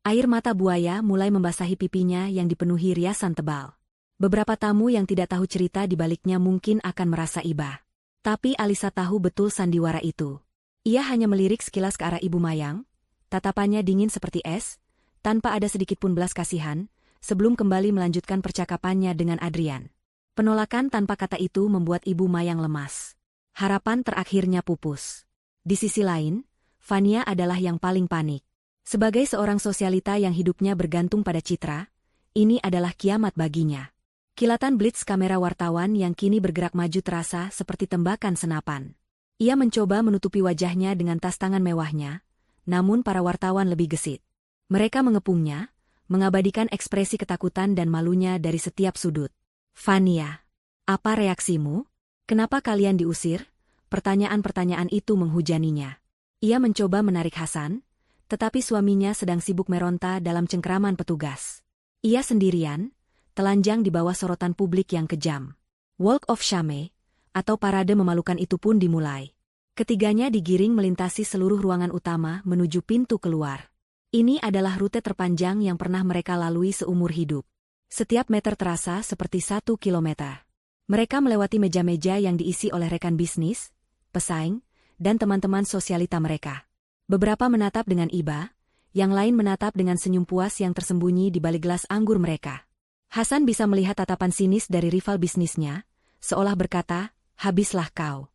Air mata buaya mulai membasahi pipinya yang dipenuhi riasan tebal. Beberapa tamu yang tidak tahu cerita di baliknya mungkin akan merasa iba. Tapi Alisa tahu betul sandiwara itu. Ia hanya melirik sekilas ke arah Ibu Mayang, tatapannya dingin seperti es, tanpa ada sedikit pun belas kasihan, sebelum kembali melanjutkan percakapannya dengan Adrian. Penolakan tanpa kata itu membuat Ibu Mayang lemas. Harapan terakhirnya pupus. Di sisi lain, Fania adalah yang paling panik. Sebagai seorang sosialita yang hidupnya bergantung pada citra, ini adalah kiamat baginya. Kilatan blitz kamera wartawan yang kini bergerak maju terasa seperti tembakan senapan. Ia mencoba menutupi wajahnya dengan tas tangan mewahnya, namun para wartawan lebih gesit. Mereka mengepungnya, mengabadikan ekspresi ketakutan dan malunya dari setiap sudut. "Fania, apa reaksimu? Kenapa kalian diusir?" Pertanyaan-pertanyaan itu menghujaninya. Ia mencoba menarik Hasan, tetapi suaminya sedang sibuk meronta dalam cengkeraman petugas. Ia sendirian, telanjang di bawah sorotan publik yang kejam. Walk of Shame, atau parade memalukan itu pun dimulai. Ketiganya digiring melintasi seluruh ruangan utama menuju pintu keluar. Ini adalah rute terpanjang yang pernah mereka lalui seumur hidup. Setiap meter terasa seperti 1 kilometer. Mereka melewati meja-meja yang diisi oleh rekan bisnis, pesaing, dan teman-teman sosialita mereka. Beberapa menatap dengan iba, yang lain menatap dengan senyum puas yang tersembunyi di balik gelas anggur mereka. Hasan bisa melihat tatapan sinis dari rival bisnisnya, seolah berkata, "Habislah kau."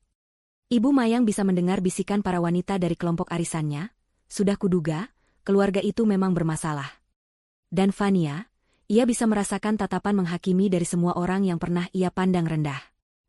Ibu Mayang bisa mendengar bisikan para wanita dari kelompok arisannya, "Sudah kuduga, keluarga itu memang bermasalah." Dan Fania, ia bisa merasakan tatapan menghakimi dari semua orang yang pernah ia pandang rendah.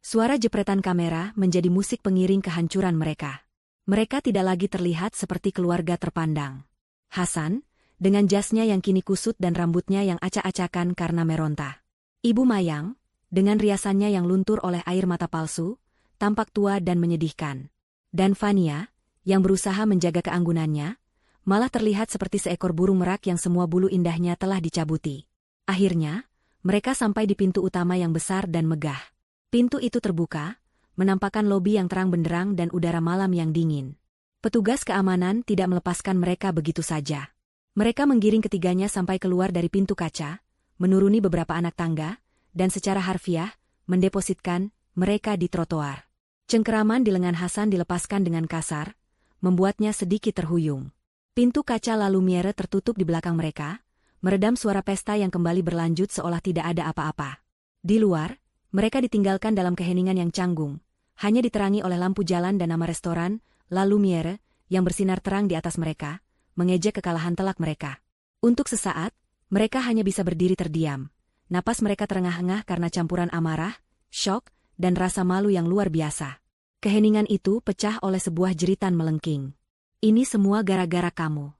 Suara jepretan kamera menjadi musik pengiring kehancuran mereka. Mereka tidak lagi terlihat seperti keluarga terpandang. Hasan, dengan jasnya yang kini kusut dan rambutnya yang acak-acakan karena meronta. Ibu Mayang, dengan riasannya yang luntur oleh air mata palsu, tampak tua dan menyedihkan. Dan Fania, yang berusaha menjaga keanggunannya, malah terlihat seperti seekor burung merak yang semua bulu indahnya telah dicabuti. Akhirnya, mereka sampai di pintu utama yang besar dan megah. Pintu itu terbuka, menampakkan lobi yang terang benderang dan udara malam yang dingin. Petugas keamanan tidak melepaskan mereka begitu saja. Mereka menggiring ketiganya sampai keluar dari pintu kaca, menuruni beberapa anak tangga, dan secara harfiah, mendepositkan mereka di trotoar. Cengkeraman di lengan Hasan dilepaskan dengan kasar, membuatnya sedikit terhuyung. Pintu kaca La Lumiere tertutup di belakang mereka, meredam suara pesta yang kembali berlanjut seolah tidak ada apa-apa. Di luar, mereka ditinggalkan dalam keheningan yang canggung, hanya diterangi oleh lampu jalan dan nama restoran, La Lumiere, yang bersinar terang di atas mereka, mengejek kekalahan telak mereka. Untuk sesaat, mereka hanya bisa berdiri terdiam. Napas mereka terengah-engah karena campuran amarah, syok, dan rasa malu yang luar biasa. Keheningan itu pecah oleh sebuah jeritan melengking. "Ini semua gara-gara kamu."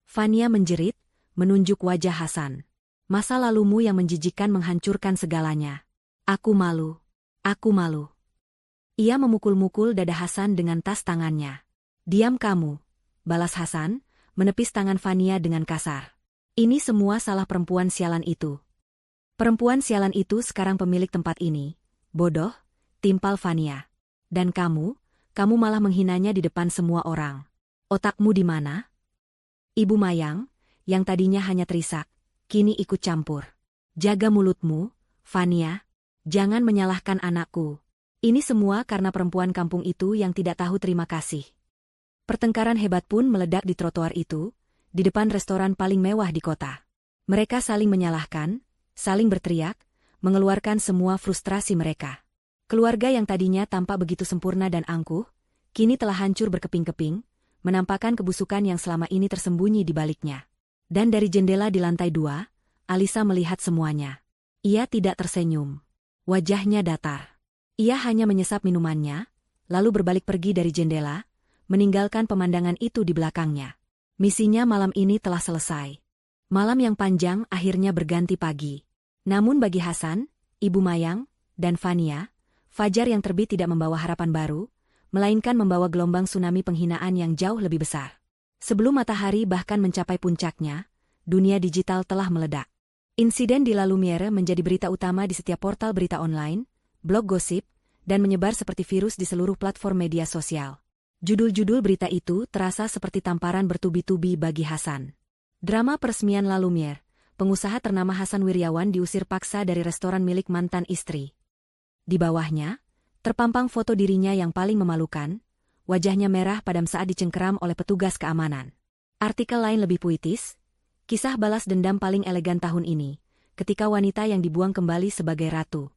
Fania menjerit, menunjuk wajah Hasan. "Masa lalumu yang menjijikkan menghancurkan segalanya. Aku malu. Aku malu." Ia memukul-mukul dada Hasan dengan tas tangannya. "Diam kamu," balas Hasan, menepis tangan Fania dengan kasar. "Ini semua salah perempuan sialan itu." Perempuan sialan itu sekarang pemilik tempat ini. Bodoh, timpal Fania. Dan kamu malah menghinanya di depan semua orang. Otakmu di mana? Ibu Mayang, yang tadinya hanya terisak, kini ikut campur. Jaga mulutmu, Fania. Jangan menyalahkan anakku. Ini semua karena perempuan kampung itu yang tidak tahu terima kasih. Pertengkaran hebat pun meledak di trotoar itu, di depan restoran paling mewah di kota. Mereka saling menyalahkan, saling berteriak, mengeluarkan semua frustrasi mereka. Keluarga yang tadinya tampak begitu sempurna dan angkuh, kini telah hancur berkeping-keping, menampakkan kebusukan yang selama ini tersembunyi di baliknya. Dan dari jendela di lantai 2, Alisa melihat semuanya. Ia tidak tersenyum. Wajahnya datar. Ia hanya menyesap minumannya, lalu berbalik pergi dari jendela, meninggalkan pemandangan itu di belakangnya. Misinya malam ini telah selesai. Malam yang panjang akhirnya berganti pagi. Namun bagi Hasan, Ibu Mayang, dan Fania, fajar yang terbit tidak membawa harapan baru, melainkan membawa gelombang tsunami penghinaan yang jauh lebih besar. Sebelum matahari bahkan mencapai puncaknya, dunia digital telah meledak. Insiden di La Lumiere menjadi berita utama di setiap portal berita online, blog gosip, dan menyebar seperti virus di seluruh platform media sosial. Judul-judul berita itu terasa seperti tamparan bertubi-tubi bagi Hasan. Drama peresmian La Lumiere. Pengusaha ternama Hasan Wiryawan diusir paksa dari restoran milik mantan istri. Di bawahnya, terpampang foto dirinya yang paling memalukan, wajahnya merah padam saat dicengkeram oleh petugas keamanan. Artikel lain lebih puitis, kisah balas dendam paling elegan tahun ini, ketika wanita yang dibuang kembali sebagai ratu.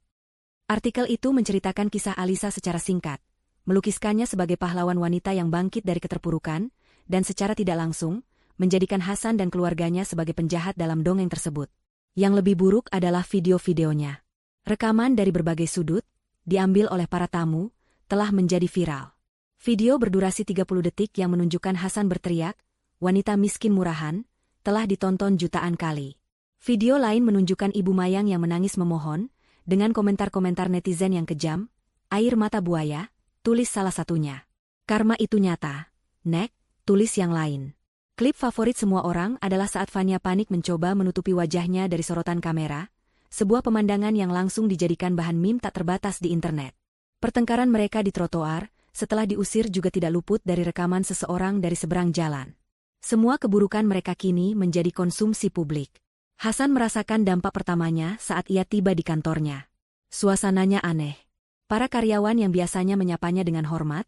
Artikel itu menceritakan kisah Alisa secara singkat, melukiskannya sebagai pahlawan wanita yang bangkit dari keterpurukan, dan secara tidak langsung, menjadikan Hasan dan keluarganya sebagai penjahat dalam dongeng tersebut. Yang lebih buruk adalah video-videonya. Rekaman dari berbagai sudut, diambil oleh para tamu, telah menjadi viral. Video berdurasi 30 detik yang menunjukkan Hasan berteriak, wanita miskin murahan, telah ditonton jutaan kali. Video lain menunjukkan Ibu Mayang yang menangis memohon, dengan komentar-komentar netizen yang kejam, air mata buaya, tulis salah satunya. Karma itu nyata. Nek, tulis yang lain. Klip favorit semua orang adalah saat Fania panik mencoba menutupi wajahnya dari sorotan kamera, sebuah pemandangan yang langsung dijadikan bahan meme tak terbatas di internet. Pertengkaran mereka di trotoar, setelah diusir juga tidak luput dari rekaman seseorang dari seberang jalan. Semua keburukan mereka kini menjadi konsumsi publik. Hasan merasakan dampak pertamanya saat ia tiba di kantornya. Suasananya aneh. Para karyawan yang biasanya menyapanya dengan hormat,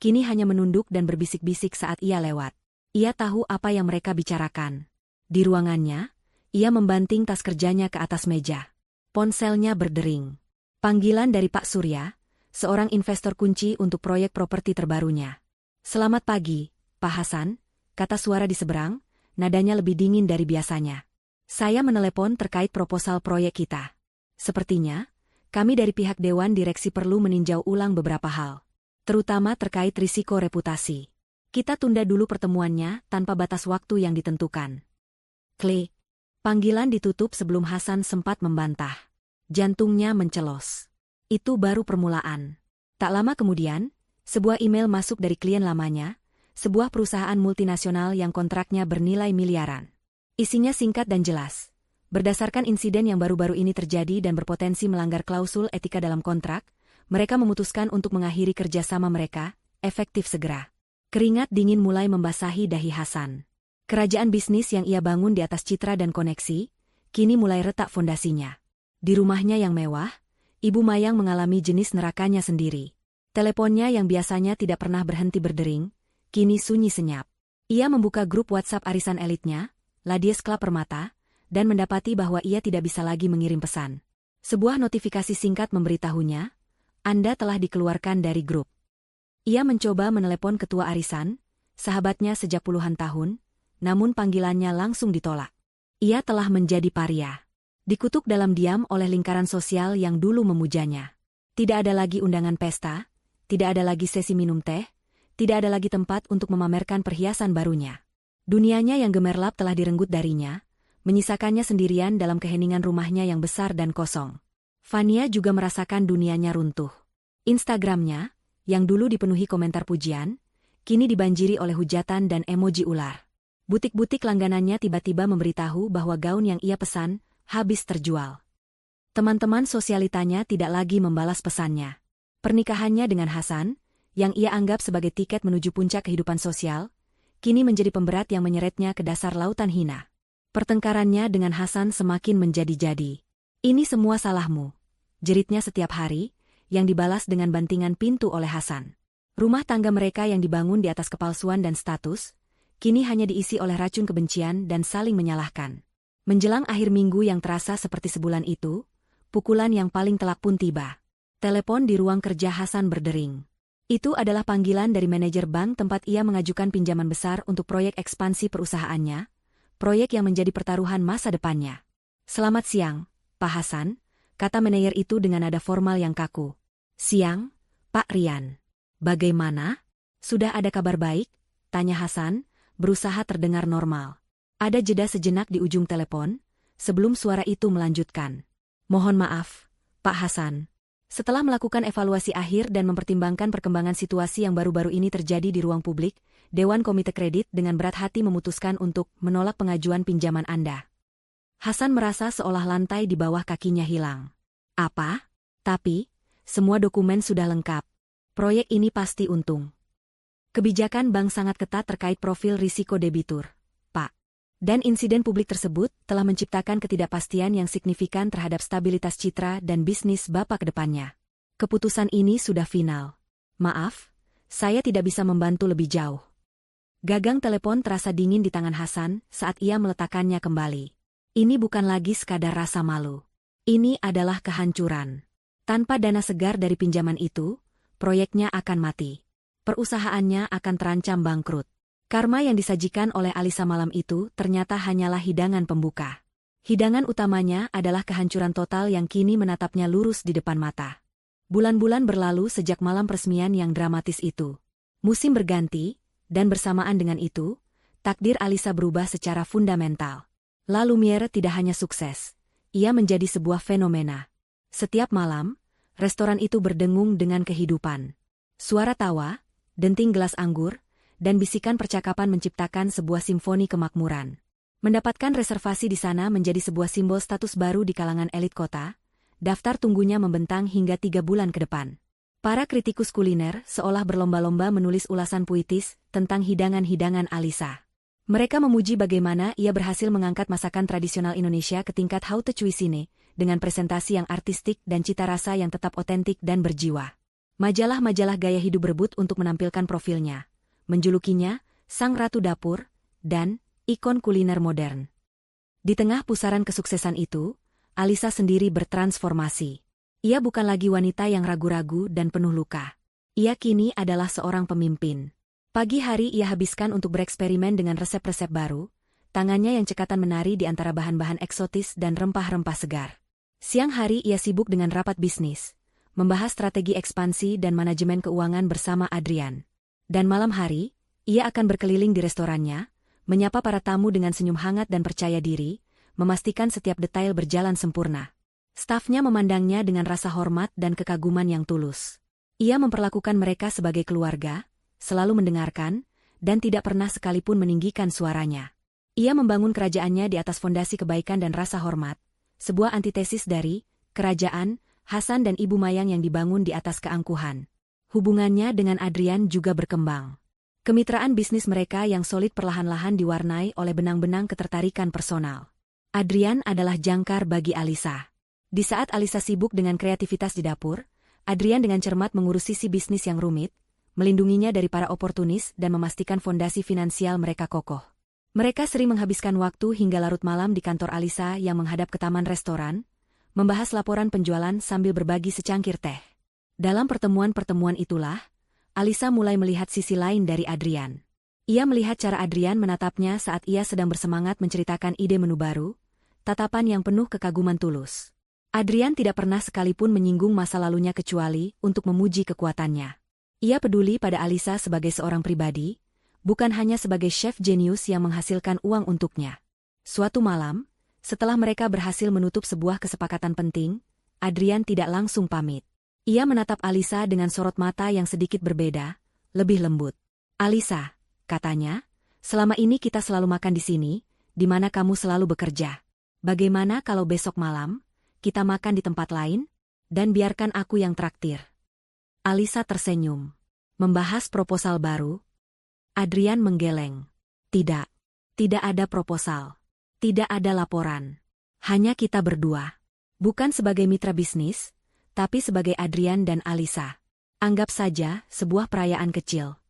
kini hanya menunduk dan berbisik-bisik saat ia lewat. Ia tahu apa yang mereka bicarakan. Di ruangannya, ia membanting tas kerjanya ke atas meja. Ponselnya berdering. Panggilan dari Pak Surya, seorang investor kunci untuk proyek properti terbarunya. "Selamat pagi, Pak Hasan," kata suara di seberang, nadanya lebih dingin dari biasanya. "Saya menelepon terkait proposal proyek kita. Sepertinya, kami dari pihak Dewan Direksi perlu meninjau ulang beberapa hal, terutama terkait risiko reputasi. Kita tunda dulu pertemuannya tanpa batas waktu yang ditentukan." Klik. Panggilan ditutup sebelum Hasan sempat membantah. Jantungnya mencelos. Itu baru permulaan. Tak lama kemudian, sebuah email masuk dari klien lamanya, sebuah perusahaan multinasional yang kontraknya bernilai miliaran. Isinya singkat dan jelas. Berdasarkan insiden yang baru-baru ini terjadi dan berpotensi melanggar klausul etika dalam kontrak, mereka memutuskan untuk mengakhiri kerjasama mereka, efektif segera. Keringat dingin mulai membasahi dahi Hasan. Kerajaan bisnis yang ia bangun di atas citra dan koneksi, kini mulai retak fondasinya. Di rumahnya yang mewah, Ibu Mayang mengalami jenis nerakanya sendiri. Teleponnya yang biasanya tidak pernah berhenti berdering, kini sunyi senyap. Ia membuka grup WhatsApp arisan elitnya, Ladies Club Permata, dan mendapati bahwa ia tidak bisa lagi mengirim pesan. Sebuah notifikasi singkat memberitahunya, "Anda telah dikeluarkan dari grup." Ia mencoba menelepon ketua arisan, sahabatnya sejak puluhan tahun, namun panggilannya langsung ditolak. Ia telah menjadi paria. Dikutuk dalam diam oleh lingkaran sosial yang dulu memujanya. Tidak ada lagi undangan pesta, tidak ada lagi sesi minum teh, tidak ada lagi tempat untuk memamerkan perhiasan barunya. Dunianya yang gemerlap telah direnggut darinya, menyisakannya sendirian dalam keheningan rumahnya yang besar dan kosong. Fania juga merasakan dunianya runtuh. Instagramnya, yang dulu dipenuhi komentar pujian, kini dibanjiri oleh hujatan dan emoji ular. Butik-butik langganannya tiba-tiba memberitahu bahwa gaun yang ia pesan habis terjual. Teman-teman sosialitanya tidak lagi membalas pesannya. Pernikahannya dengan Hasan, yang ia anggap sebagai tiket menuju puncak kehidupan sosial, kini menjadi pemberat yang menyeretnya ke dasar lautan hina. Pertengkarannya dengan Hasan semakin menjadi-jadi. "Ini semua salahmu," jeritnya setiap hari, yang dibalas dengan bantingan pintu oleh Hasan. Rumah tangga mereka yang dibangun di atas kepalsuan dan status, kini hanya diisi oleh racun kebencian dan saling menyalahkan. Menjelang akhir minggu yang terasa seperti sebulan itu, pukulan yang paling telak pun tiba. Telepon di ruang kerja Hasan berdering. Itu adalah panggilan dari manajer bank tempat ia mengajukan pinjaman besar untuk proyek ekspansi perusahaannya, proyek yang menjadi pertaruhan masa depannya. "Selamat siang, Pak Hasan," kata manajer itu dengan nada formal yang kaku. "Siang, Pak Rian. Bagaimana? Sudah ada kabar baik?" tanya Hasan, berusaha terdengar normal. Ada jeda sejenak di ujung telepon, sebelum suara itu melanjutkan. "Mohon maaf, Pak Hasan. Setelah melakukan evaluasi akhir dan mempertimbangkan perkembangan situasi yang baru-baru ini terjadi di ruang publik, Dewan Komite Kredit dengan berat hati memutuskan untuk menolak pengajuan pinjaman Anda." Hasan merasa seolah lantai di bawah kakinya hilang. "Apa? Tapi, semua dokumen sudah lengkap. Proyek ini pasti untung." Kebijakan bank sangat ketat terkait profil risiko debitur, Pak. Dan insiden publik tersebut telah menciptakan ketidakpastian yang signifikan terhadap stabilitas citra dan bisnis Bapak ke depannya. Keputusan ini sudah final. Maaf, saya tidak bisa membantu lebih jauh. Gagang telepon terasa dingin di tangan Hasan saat ia meletakkannya kembali. Ini bukan lagi sekadar rasa malu. Ini adalah kehancuran. Tanpa dana segar dari pinjaman itu, proyeknya akan mati. Perusahaannya akan terancam bangkrut. Karma yang disajikan oleh Alisa malam itu ternyata hanyalah hidangan pembuka. Hidangan utamanya adalah kehancuran total yang kini menatapnya lurus di depan mata. Bulan-bulan berlalu sejak malam peresmian yang dramatis itu. Musim berganti, dan bersamaan dengan itu, takdir Alisa berubah secara fundamental. La Lumiere tidak hanya sukses, ia menjadi sebuah fenomena. Setiap malam, restoran itu berdengung dengan kehidupan. Suara tawa, denting gelas anggur, dan bisikan percakapan menciptakan sebuah simfoni kemakmuran. Mendapatkan reservasi di sana menjadi sebuah simbol status baru di kalangan elit kota, daftar tunggunya membentang hingga 3 bulan ke depan. Para kritikus kuliner seolah berlomba-lomba menulis ulasan puitis tentang hidangan-hidangan Alisa. Mereka memuji bagaimana ia berhasil mengangkat masakan tradisional Indonesia ke tingkat haute cuisine, dengan presentasi yang artistik dan cita rasa yang tetap otentik dan berjiwa. Majalah-majalah gaya hidup berebut untuk menampilkan profilnya, menjulukinya Sang Ratu Dapur dan ikon kuliner modern. Di tengah pusaran kesuksesan itu, Alisa sendiri bertransformasi. Ia bukan lagi wanita yang ragu-ragu dan penuh luka. Ia kini adalah seorang pemimpin. Pagi hari ia habiskan untuk bereksperimen dengan resep-resep baru, tangannya yang cekatan menari di antara bahan-bahan eksotis dan rempah-rempah segar. Siang hari ia sibuk dengan rapat bisnis, membahas strategi ekspansi dan manajemen keuangan bersama Adrian. Dan malam hari, ia akan berkeliling di restorannya, menyapa para tamu dengan senyum hangat dan percaya diri, memastikan setiap detail berjalan sempurna. Stafnya memandangnya dengan rasa hormat dan kekaguman yang tulus. Ia memperlakukan mereka sebagai keluarga, selalu mendengarkan, dan tidak pernah sekalipun meninggikan suaranya. Ia membangun kerajaannya di atas fondasi kebaikan dan rasa hormat, sebuah antitesis dari kerajaan Hasan dan Ibu Mayang yang dibangun di atas keangkuhan. Hubungannya dengan Adrian juga berkembang. Kemitraan bisnis mereka yang solid perlahan-lahan diwarnai oleh benang-benang ketertarikan personal. Adrian adalah jangkar bagi Alisa. Di saat Alisa sibuk dengan kreativitas di dapur, Adrian dengan cermat mengurus sisi bisnis yang rumit, melindunginya dari para oportunis dan memastikan fondasi finansial mereka kokoh. Mereka sering menghabiskan waktu hingga larut malam di kantor Alisa yang menghadap ke taman restoran, membahas laporan penjualan sambil berbagi secangkir teh. Dalam pertemuan-pertemuan itulah, Alisa mulai melihat sisi lain dari Adrian. Ia melihat cara Adrian menatapnya saat ia sedang bersemangat menceritakan ide menu baru, tatapan yang penuh kekaguman tulus. Adrian tidak pernah sekalipun menyinggung masa lalunya kecuali untuk memuji kekuatannya. Ia peduli pada Alisa sebagai seorang pribadi, bukan hanya sebagai chef jenius yang menghasilkan uang untuknya. Suatu malam, setelah mereka berhasil menutup sebuah kesepakatan penting, Adrian tidak langsung pamit. Ia menatap Alisa dengan sorot mata yang sedikit berbeda, lebih lembut. "Alisa," katanya, "selama ini kita selalu makan di sini, di mana kamu selalu bekerja. Bagaimana kalau besok malam, kita makan di tempat lain, dan biarkan aku yang traktir. Alisa tersenyum. Membahas proposal baru? Adrian menggeleng. Tidak. Tidak ada proposal. Tidak ada laporan. Hanya kita berdua. Bukan sebagai mitra bisnis, tapi sebagai Adrian dan Alisa. Anggap saja sebuah perayaan kecil.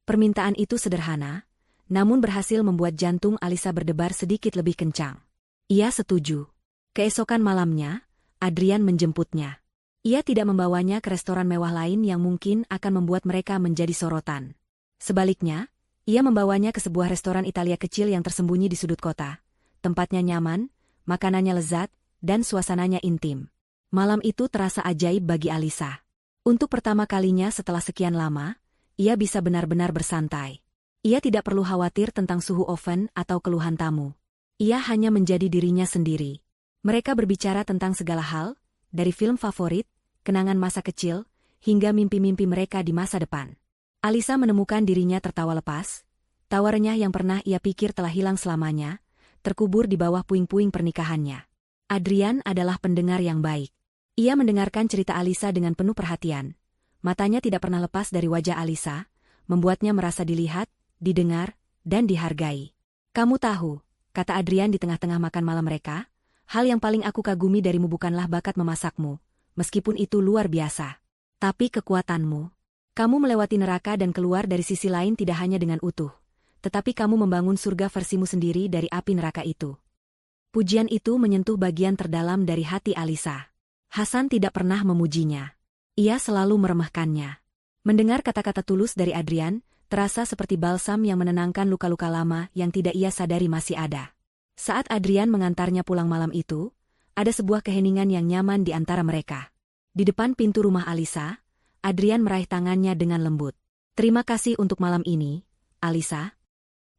Permintaan itu sederhana, namun berhasil membuat jantung Alisa berdebar sedikit lebih kencang. Ia setuju. Keesokan malamnya, Adrian menjemputnya. Ia tidak membawanya ke restoran mewah lain yang mungkin akan membuat mereka menjadi sorotan. Sebaliknya, ia membawanya ke sebuah restoran Italia kecil yang tersembunyi di sudut kota. Tempatnya nyaman, makanannya lezat, dan suasananya intim. Malam itu terasa ajaib bagi Alisa. Untuk pertama kalinya setelah sekian lama, ia bisa benar-benar bersantai. Ia tidak perlu khawatir tentang suhu oven atau keluhan tamu. Ia hanya menjadi dirinya sendiri. Mereka berbicara tentang segala hal, dari film favorit, kenangan masa kecil, hingga mimpi-mimpi mereka di masa depan. Alisa menemukan dirinya tertawa lepas, tawa renyah yang pernah ia pikir telah hilang selamanya, terkubur di bawah puing-puing pernikahannya. Adrian adalah pendengar yang baik. Ia mendengarkan cerita Alisa dengan penuh perhatian. Matanya tidak pernah lepas dari wajah Alisa, membuatnya merasa dilihat, didengar, dan dihargai. Kamu tahu, kata Adrian di tengah-tengah makan malam mereka, hal yang paling aku kagumi darimu bukanlah bakat memasakmu, meskipun itu luar biasa. Tapi kekuatanmu. Kamu melewati neraka dan keluar dari sisi lain tidak hanya dengan utuh, tetapi kamu membangun surga versimu sendiri dari api neraka itu. Pujian itu menyentuh bagian terdalam dari hati Alisa. Hasan tidak pernah memujinya. Ia selalu meremehkannya. Mendengar kata-kata tulus dari Adrian, terasa seperti balsam yang menenangkan luka-luka lama yang tidak ia sadari masih ada. Saat Adrian mengantarnya pulang malam itu, ada sebuah keheningan yang nyaman di antara mereka. Di depan pintu rumah Alisa, Adrian meraih tangannya dengan lembut. Terima kasih untuk malam ini, Alisa.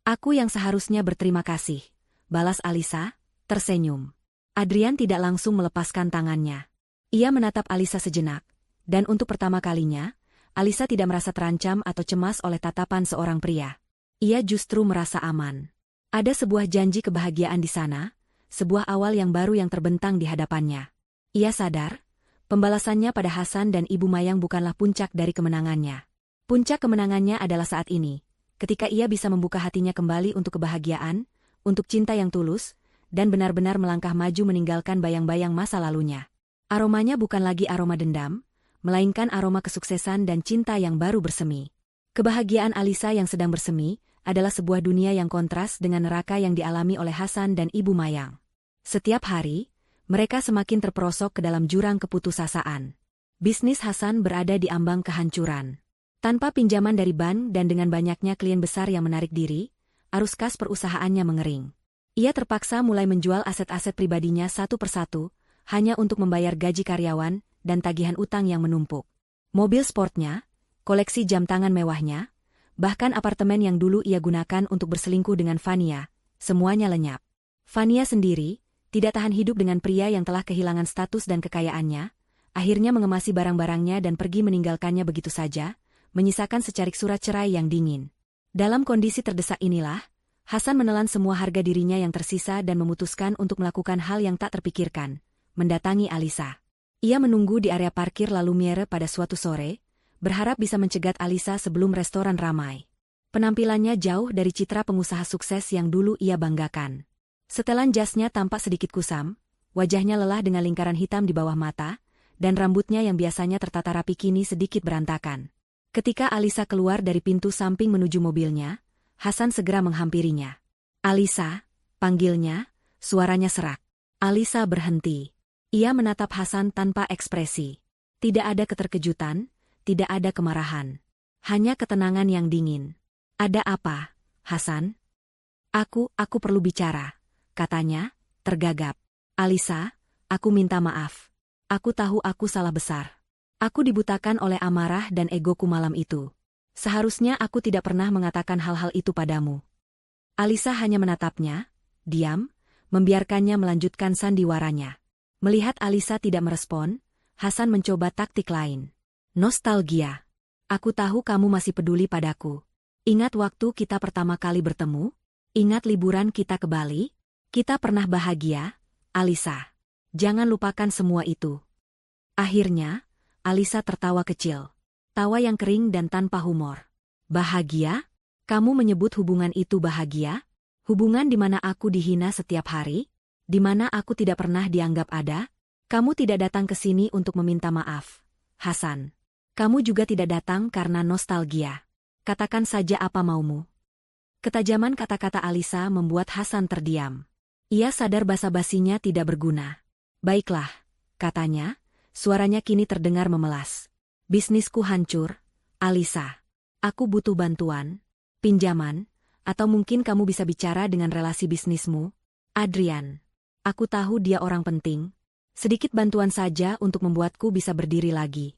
Aku yang seharusnya berterima kasih, balas Alisa, tersenyum. Adrian tidak langsung melepaskan tangannya. Ia menatap Alisa sejenak, dan untuk pertama kalinya, Alisa tidak merasa terancam atau cemas oleh tatapan seorang pria. Ia justru merasa aman. Ada sebuah janji kebahagiaan di sana, sebuah awal yang baru yang terbentang di hadapannya. Ia sadar, pembalasannya pada Hasan dan Ibu Mayang bukanlah puncak dari kemenangannya. Puncak kemenangannya adalah saat ini, ketika ia bisa membuka hatinya kembali untuk kebahagiaan, untuk cinta yang tulus, dan benar-benar melangkah maju meninggalkan bayang-bayang masa lalunya. Aromanya bukan lagi aroma dendam, melainkan aroma kesuksesan dan cinta yang baru bersemi. Kebahagiaan Alisa yang sedang bersemi adalah sebuah dunia yang kontras dengan neraka yang dialami oleh Hasan dan Ibu Mayang. Setiap hari, mereka semakin terperosok ke dalam jurang keputusasaan. Bisnis Hasan berada di ambang kehancuran. Tanpa pinjaman dari bank dan dengan banyaknya klien besar yang menarik diri, arus kas perusahaannya mengering. Ia terpaksa mulai menjual aset-aset pribadinya satu persatu, hanya untuk membayar gaji karyawan dan tagihan utang yang menumpuk. Mobil sportnya, koleksi jam tangan mewahnya, bahkan apartemen yang dulu ia gunakan untuk berselingkuh dengan Fania, semuanya lenyap. Fania sendiri, tidak tahan hidup dengan pria yang telah kehilangan status dan kekayaannya, akhirnya mengemasi barang-barangnya dan pergi meninggalkannya begitu saja, menyisakan secarik surat cerai yang dingin. Dalam kondisi terdesak inilah, Hasan menelan semua harga dirinya yang tersisa dan memutuskan untuk melakukan hal yang tak terpikirkan, mendatangi Alisa. Ia menunggu di area parkir lalu Lumiere pada suatu sore, berharap bisa mencegat Alisa sebelum restoran ramai. Penampilannya jauh dari citra pengusaha sukses yang dulu ia banggakan. Setelan jasnya tampak sedikit kusam, wajahnya lelah dengan lingkaran hitam di bawah mata, dan rambutnya yang biasanya tertata rapi kini sedikit berantakan. Ketika Alisa keluar dari pintu samping menuju mobilnya, Hasan segera menghampirinya. Alisa, panggilnya, suaranya serak. Alisa berhenti. Ia menatap Hasan tanpa ekspresi. Tidak ada keterkejutan, tidak ada kemarahan. Hanya ketenangan yang dingin. Ada apa, Hasan? Aku perlu bicara, katanya, tergagap. Alisa, aku minta maaf. Aku tahu aku salah besar. Aku dibutakan oleh amarah dan egoku malam itu. Seharusnya aku tidak pernah mengatakan hal-hal itu padamu. Alisa hanya menatapnya, diam, membiarkannya melanjutkan sandiwaranya. Melihat Alisa tidak merespon, Hasan mencoba taktik lain. Nostalgia. Aku tahu kamu masih peduli padaku. Ingat waktu kita pertama kali bertemu? Ingat liburan kita ke Bali? Kita pernah bahagia, Alisa. Jangan lupakan semua itu. Akhirnya, Alisa tertawa kecil. Tawa yang kering dan tanpa humor. Bahagia? Kamu menyebut hubungan itu bahagia? Hubungan di mana aku dihina setiap hari? Di mana aku tidak pernah dianggap ada? Kamu tidak datang ke sini untuk meminta maaf, Hasan. Kamu juga tidak datang karena nostalgia. Katakan saja apa maumu. Ketajaman kata-kata Alisa membuat Hasan terdiam. Ia sadar basa-basinya tidak berguna. Baiklah, katanya, suaranya kini terdengar memelas. Bisnisku hancur, Alisa. Aku butuh bantuan, pinjaman, atau mungkin kamu bisa bicara dengan relasi bisnismu, Adrian. Aku tahu dia orang penting. Sedikit bantuan saja untuk membuatku bisa berdiri lagi.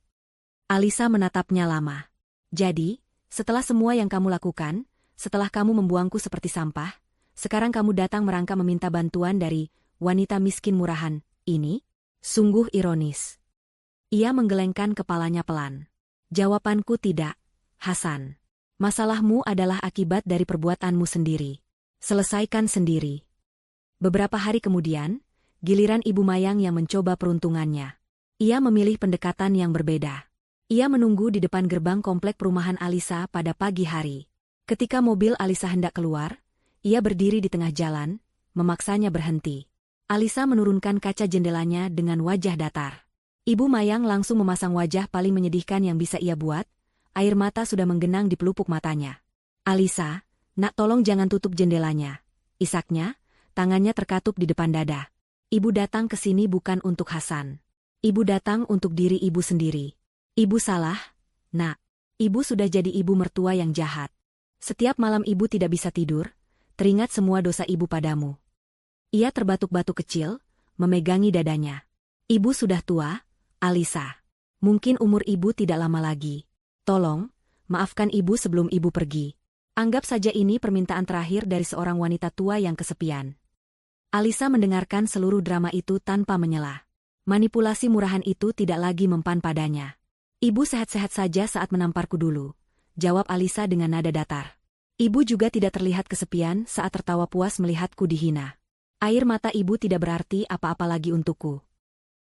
Alisa menatapnya lama. Jadi, setelah semua yang kamu lakukan, setelah kamu membuangku seperti sampah, sekarang kamu datang merangka meminta bantuan dari wanita miskin murahan ini? Sungguh ironis. Ia menggelengkan kepalanya pelan. Jawabanku tidak, Hasan. Masalahmu adalah akibat dari perbuatanmu sendiri. Selesaikan sendiri. Beberapa hari kemudian, giliran Ibu Mayang yang mencoba peruntungannya. Ia memilih pendekatan yang berbeda. Ia menunggu di depan gerbang komplek perumahan Alisa pada pagi hari. Ketika mobil Alisa hendak keluar, ia berdiri di tengah jalan, memaksanya berhenti. Alisa menurunkan kaca jendelanya dengan wajah datar. Ibu Mayang langsung memasang wajah paling menyedihkan yang bisa ia buat, air mata sudah menggenang di pelupuk matanya. Alisa, nak tolong jangan tutup jendelanya. Isaknya, tangannya terkatup di depan dada. Ibu datang ke sini bukan untuk Hasan. Ibu datang untuk diri ibu sendiri. Ibu salah, nak. Ibu sudah jadi ibu mertua yang jahat. Setiap malam ibu tidak bisa tidur, teringat semua dosa ibu padamu. Ia terbatuk-batuk kecil, memegangi dadanya. Ibu sudah tua, Alisa. Mungkin umur ibu tidak lama lagi. Tolong, maafkan ibu sebelum ibu pergi. Anggap saja ini permintaan terakhir dari seorang wanita tua yang kesepian. Alisa mendengarkan seluruh drama itu tanpa menyela. Manipulasi murahan itu tidak lagi mempan padanya. Ibu sehat-sehat saja saat menamparku dulu, jawab Alisa dengan nada datar. Ibu juga tidak terlihat kesepian saat tertawa puas melihatku dihina. Air mata ibu tidak berarti apa-apa lagi untukku.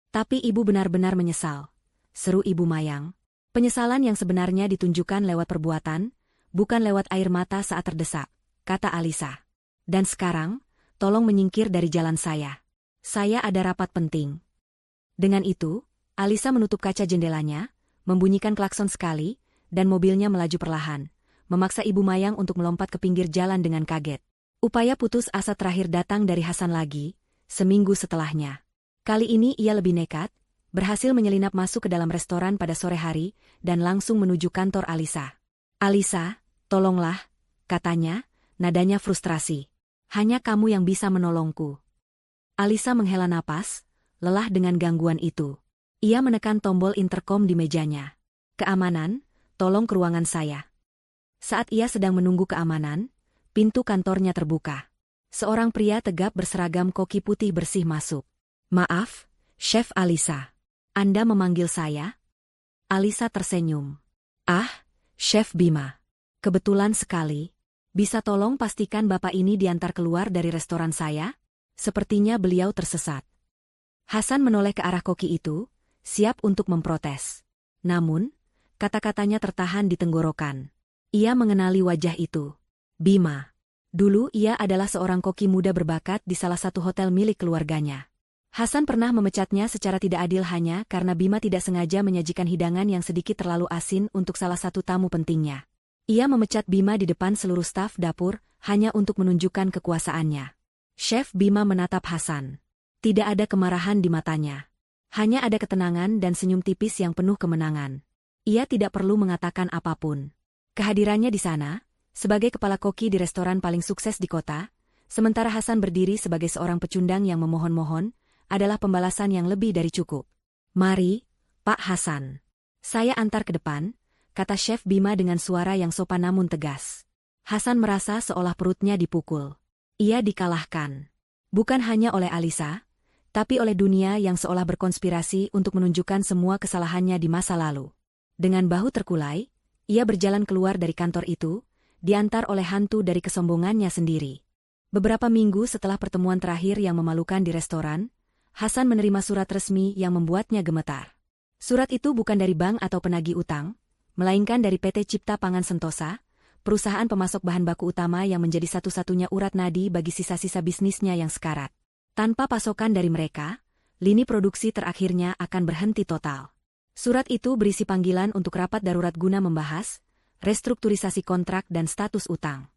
Tapi ibu benar-benar menyesal, seru Ibu Mayang. Penyesalan yang sebenarnya ditunjukkan lewat perbuatan, bukan lewat air mata saat terdesak, kata Alisa. Dan sekarang, tolong menyingkir dari jalan saya. Saya ada rapat penting. Dengan itu, Alisa menutup kaca jendelanya, membunyikan klakson sekali, dan mobilnya melaju perlahan, memaksa Ibu Mayang untuk melompat ke pinggir jalan dengan kaget. Upaya putus asa terakhir datang dari Hasan lagi, seminggu setelahnya. Kali ini ia lebih nekat, berhasil menyelinap masuk ke dalam restoran pada sore hari, dan langsung menuju kantor Alisa. Alisa, tolonglah, katanya, nadanya frustrasi. Hanya kamu yang bisa menolongku. Alisa menghela napas, lelah dengan gangguan itu. Ia menekan tombol interkom di mejanya. Keamanan, tolong ke ruangan saya. Saat ia sedang menunggu keamanan, pintu kantornya terbuka. Seorang pria tegap berseragam koki putih bersih masuk. Maaf, Chef Alisa. Anda memanggil saya? Alisa tersenyum. Ah, Chef Bima. Kebetulan sekali. Bisa tolong pastikan bapak ini diantar keluar dari restoran saya? Sepertinya beliau tersesat. Hasan menoleh ke arah koki itu, siap untuk memprotes. Namun, kata-katanya tertahan di tenggorokan. Ia mengenali wajah itu. Bima. Dulu ia adalah seorang koki muda berbakat di salah satu hotel milik keluarganya. Hasan pernah memecatnya secara tidak adil hanya karena Bima tidak sengaja menyajikan hidangan yang sedikit terlalu asin untuk salah satu tamu pentingnya. Ia memecat Bima di depan seluruh staf dapur hanya untuk menunjukkan kekuasaannya. Chef Bima menatap Hasan. Tidak ada kemarahan di matanya. Hanya ada ketenangan dan senyum tipis yang penuh kemenangan. Ia tidak perlu mengatakan apapun. Kehadirannya di sana, sebagai kepala koki di restoran paling sukses di kota, sementara Hasan berdiri sebagai seorang pecundang yang memohon-mohon, adalah pembalasan yang lebih dari cukup. Mari, Pak Hasan. Saya antar ke depan, kata Chef Bima dengan suara yang sopan namun tegas. Hasan merasa seolah perutnya dipukul. Ia dikalahkan. Bukan hanya oleh Alisa, tapi oleh dunia yang seolah berkonspirasi untuk menunjukkan semua kesalahannya di masa lalu. Dengan bahu terkulai, ia berjalan keluar dari kantor itu, diantar oleh hantu dari kesombongannya sendiri. Beberapa minggu setelah pertemuan terakhir yang memalukan di restoran, Hasan menerima surat resmi yang membuatnya gemetar. Surat itu bukan dari bank atau penagih utang, melainkan dari PT Cipta Pangan Sentosa, perusahaan pemasok bahan baku utama yang menjadi satu-satunya urat nadi bagi sisa-sisa bisnisnya yang sekarat. Tanpa pasokan dari mereka, lini produksi terakhirnya akan berhenti total. Surat itu berisi panggilan untuk rapat darurat guna membahas restrukturisasi kontrak dan status utang.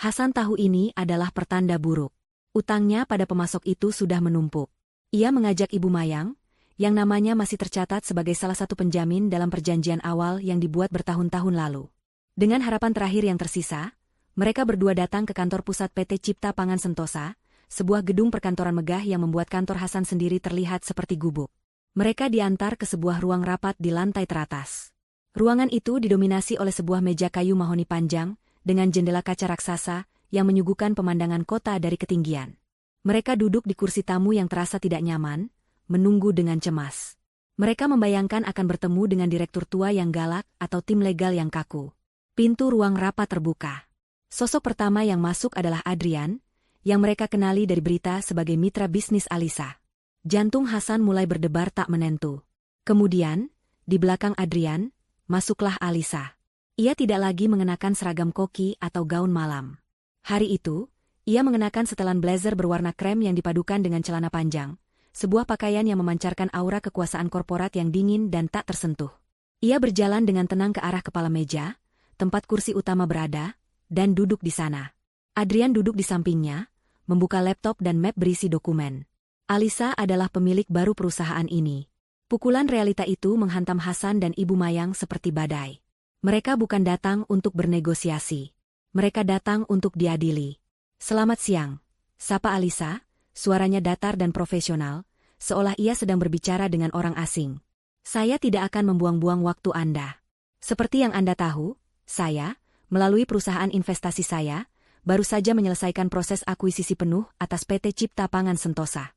Hasan tahu ini adalah pertanda buruk. Utangnya pada pemasok itu sudah menumpuk. Ia mengajak Ibu Mayang, yang namanya masih tercatat sebagai salah satu penjamin dalam perjanjian awal yang dibuat bertahun-tahun lalu. Dengan harapan terakhir yang tersisa, mereka berdua datang ke kantor pusat PT Cipta Pangan Sentosa, sebuah gedung perkantoran megah yang membuat kantor Hasan sendiri terlihat seperti gubuk. Mereka diantar ke sebuah ruang rapat di lantai teratas. Ruangan itu didominasi oleh sebuah meja kayu mahoni panjang, dengan jendela kaca raksasa yang menyuguhkan pemandangan kota dari ketinggian. Mereka duduk di kursi tamu yang terasa tidak nyaman, menunggu dengan cemas. Mereka membayangkan akan bertemu dengan direktur tua yang galak atau tim legal yang kaku. Pintu ruang rapat terbuka. Sosok pertama yang masuk adalah Adrian, yang mereka kenali dari berita sebagai mitra bisnis Alisa. Jantung Hasan mulai berdebar tak menentu. Kemudian, di belakang Adrian, masuklah Alisa. Ia tidak lagi mengenakan seragam koki atau gaun malam. Hari itu, ia mengenakan setelan blazer berwarna krem yang dipadukan dengan celana panjang, sebuah pakaian yang memancarkan aura kekuasaan korporat yang dingin dan tak tersentuh. Ia berjalan dengan tenang ke arah kepala meja, tempat kursi utama berada, dan duduk di sana. Adrian duduk di sampingnya, membuka laptop dan map berisi dokumen. Alisa adalah pemilik baru perusahaan ini. Pukulan realita itu menghantam Hasan dan Ibu Mayang seperti badai. Mereka bukan datang untuk bernegosiasi. Mereka datang untuk diadili. Selamat siang, sapa Alisa, suaranya datar dan profesional, seolah ia sedang berbicara dengan orang asing. Saya tidak akan membuang-buang waktu Anda. Seperti yang Anda tahu, saya, melalui perusahaan investasi saya, baru saja menyelesaikan proses akuisisi penuh atas PT Cipta Pangan Sentosa.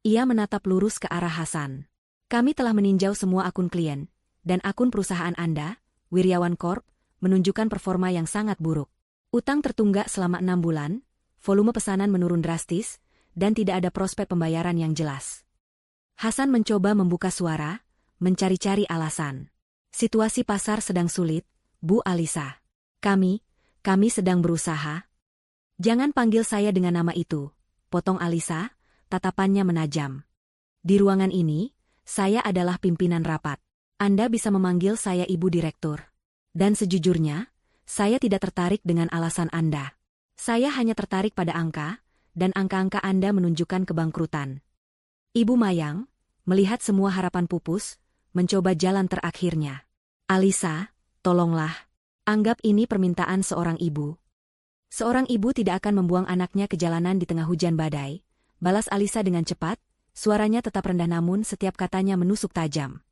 Ia menatap lurus ke arah Hasan. Kami telah meninjau semua akun klien, dan akun perusahaan Anda, Wiryawan Corp, menunjukkan performa yang sangat buruk. Utang tertunggak selama 6 bulan, volume pesanan menurun drastis, dan tidak ada prospek pembayaran yang jelas. Hasan mencoba membuka suara, mencari-cari alasan. Situasi pasar sedang sulit, Bu Alisa. Kami sedang berusaha. Jangan panggil saya dengan nama itu, potong Alisa, tatapannya menajam. Di ruangan ini, saya adalah pimpinan rapat. Anda bisa memanggil saya Ibu Direktur. Dan sejujurnya, saya tidak tertarik dengan alasan Anda. Saya hanya tertarik pada angka, dan angka-angka Anda menunjukkan kebangkrutan. Ibu Mayang, melihat semua harapan pupus, mencoba jalan terakhirnya. Alisa, tolonglah. Anggap ini permintaan seorang ibu. Seorang ibu tidak akan membuang anaknya ke jalanan di tengah hujan badai, balas Alisa dengan cepat, suaranya tetap rendah namun setiap katanya menusuk tajam.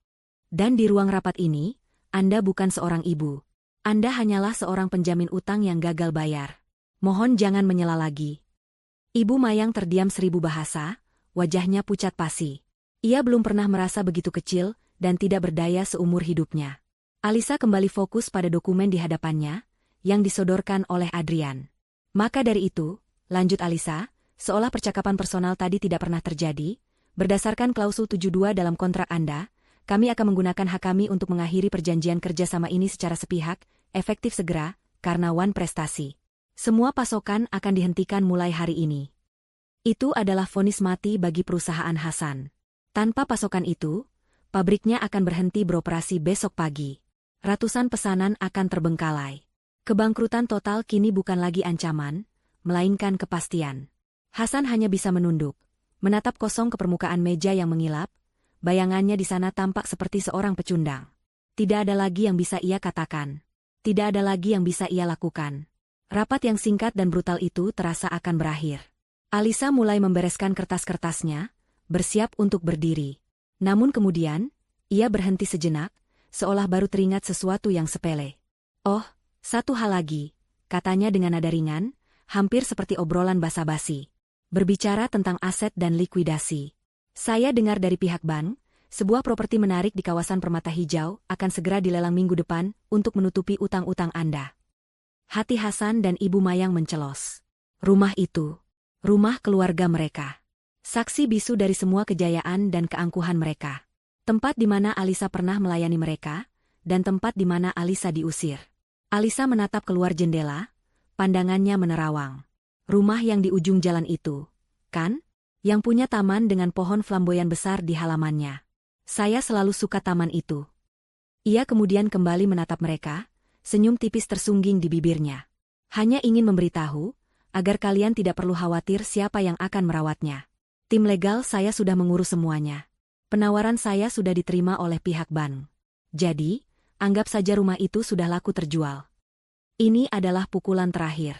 Dan di ruang rapat ini, Anda bukan seorang ibu. Anda hanyalah seorang penjamin utang yang gagal bayar. Mohon jangan menyela lagi. Ibu Mayang terdiam 1000 bahasa, wajahnya pucat pasi. Ia belum pernah merasa begitu kecil dan tidak berdaya seumur hidupnya. Alisa kembali fokus pada dokumen di hadapannya, yang disodorkan oleh Adrian. Maka dari itu, lanjut Alisa, seolah percakapan personal tadi tidak pernah terjadi, berdasarkan klausul 72 dalam kontrak Anda, kami akan menggunakan hak kami untuk mengakhiri perjanjian kerjasama ini secara sepihak, efektif segera, karena prestasi. Semua pasokan akan dihentikan mulai hari ini. Itu adalah vonis mati bagi perusahaan Hasan. Tanpa pasokan itu, pabriknya akan berhenti beroperasi besok pagi. Ratusan pesanan akan terbengkalai. Kebangkrutan total kini bukan lagi ancaman, melainkan kepastian. Hasan hanya bisa menunduk, menatap kosong ke permukaan meja yang mengilap, bayangannya di sana tampak seperti seorang pecundang. Tidak ada lagi yang bisa ia katakan. Tidak ada lagi yang bisa ia lakukan. Rapat yang singkat dan brutal itu terasa akan berakhir. Alisa mulai membereskan kertas-kertasnya, bersiap untuk berdiri. Namun kemudian, ia berhenti sejenak, seolah baru teringat sesuatu yang sepele. Oh, satu hal lagi, katanya dengan nada ringan, hampir seperti obrolan basa-basi. Berbicara tentang aset dan likuidasi. Saya dengar dari pihak bank, sebuah properti menarik di kawasan Permata Hijau akan segera dilelang minggu depan untuk menutupi utang-utang Anda. Hati Hasan dan Ibu Mayang mencelos. Rumah itu, rumah keluarga mereka. Saksi bisu dari semua kejayaan dan keangkuhan mereka. Tempat di mana Alisa pernah melayani mereka, dan tempat di mana Alisa diusir. Alisa menatap keluar jendela, pandangannya menerawang. Rumah yang di ujung jalan itu, kan? Yang punya taman dengan pohon flamboyan besar di halamannya. Saya selalu suka taman itu. Ia kemudian kembali menatap mereka, senyum tipis tersungging di bibirnya. Hanya ingin memberitahu, agar kalian tidak perlu khawatir siapa yang akan merawatnya. Tim legal saya sudah mengurus semuanya. Penawaran saya sudah diterima oleh pihak bank. Jadi, anggap saja rumah itu sudah laku terjual. Ini adalah pukulan terakhir.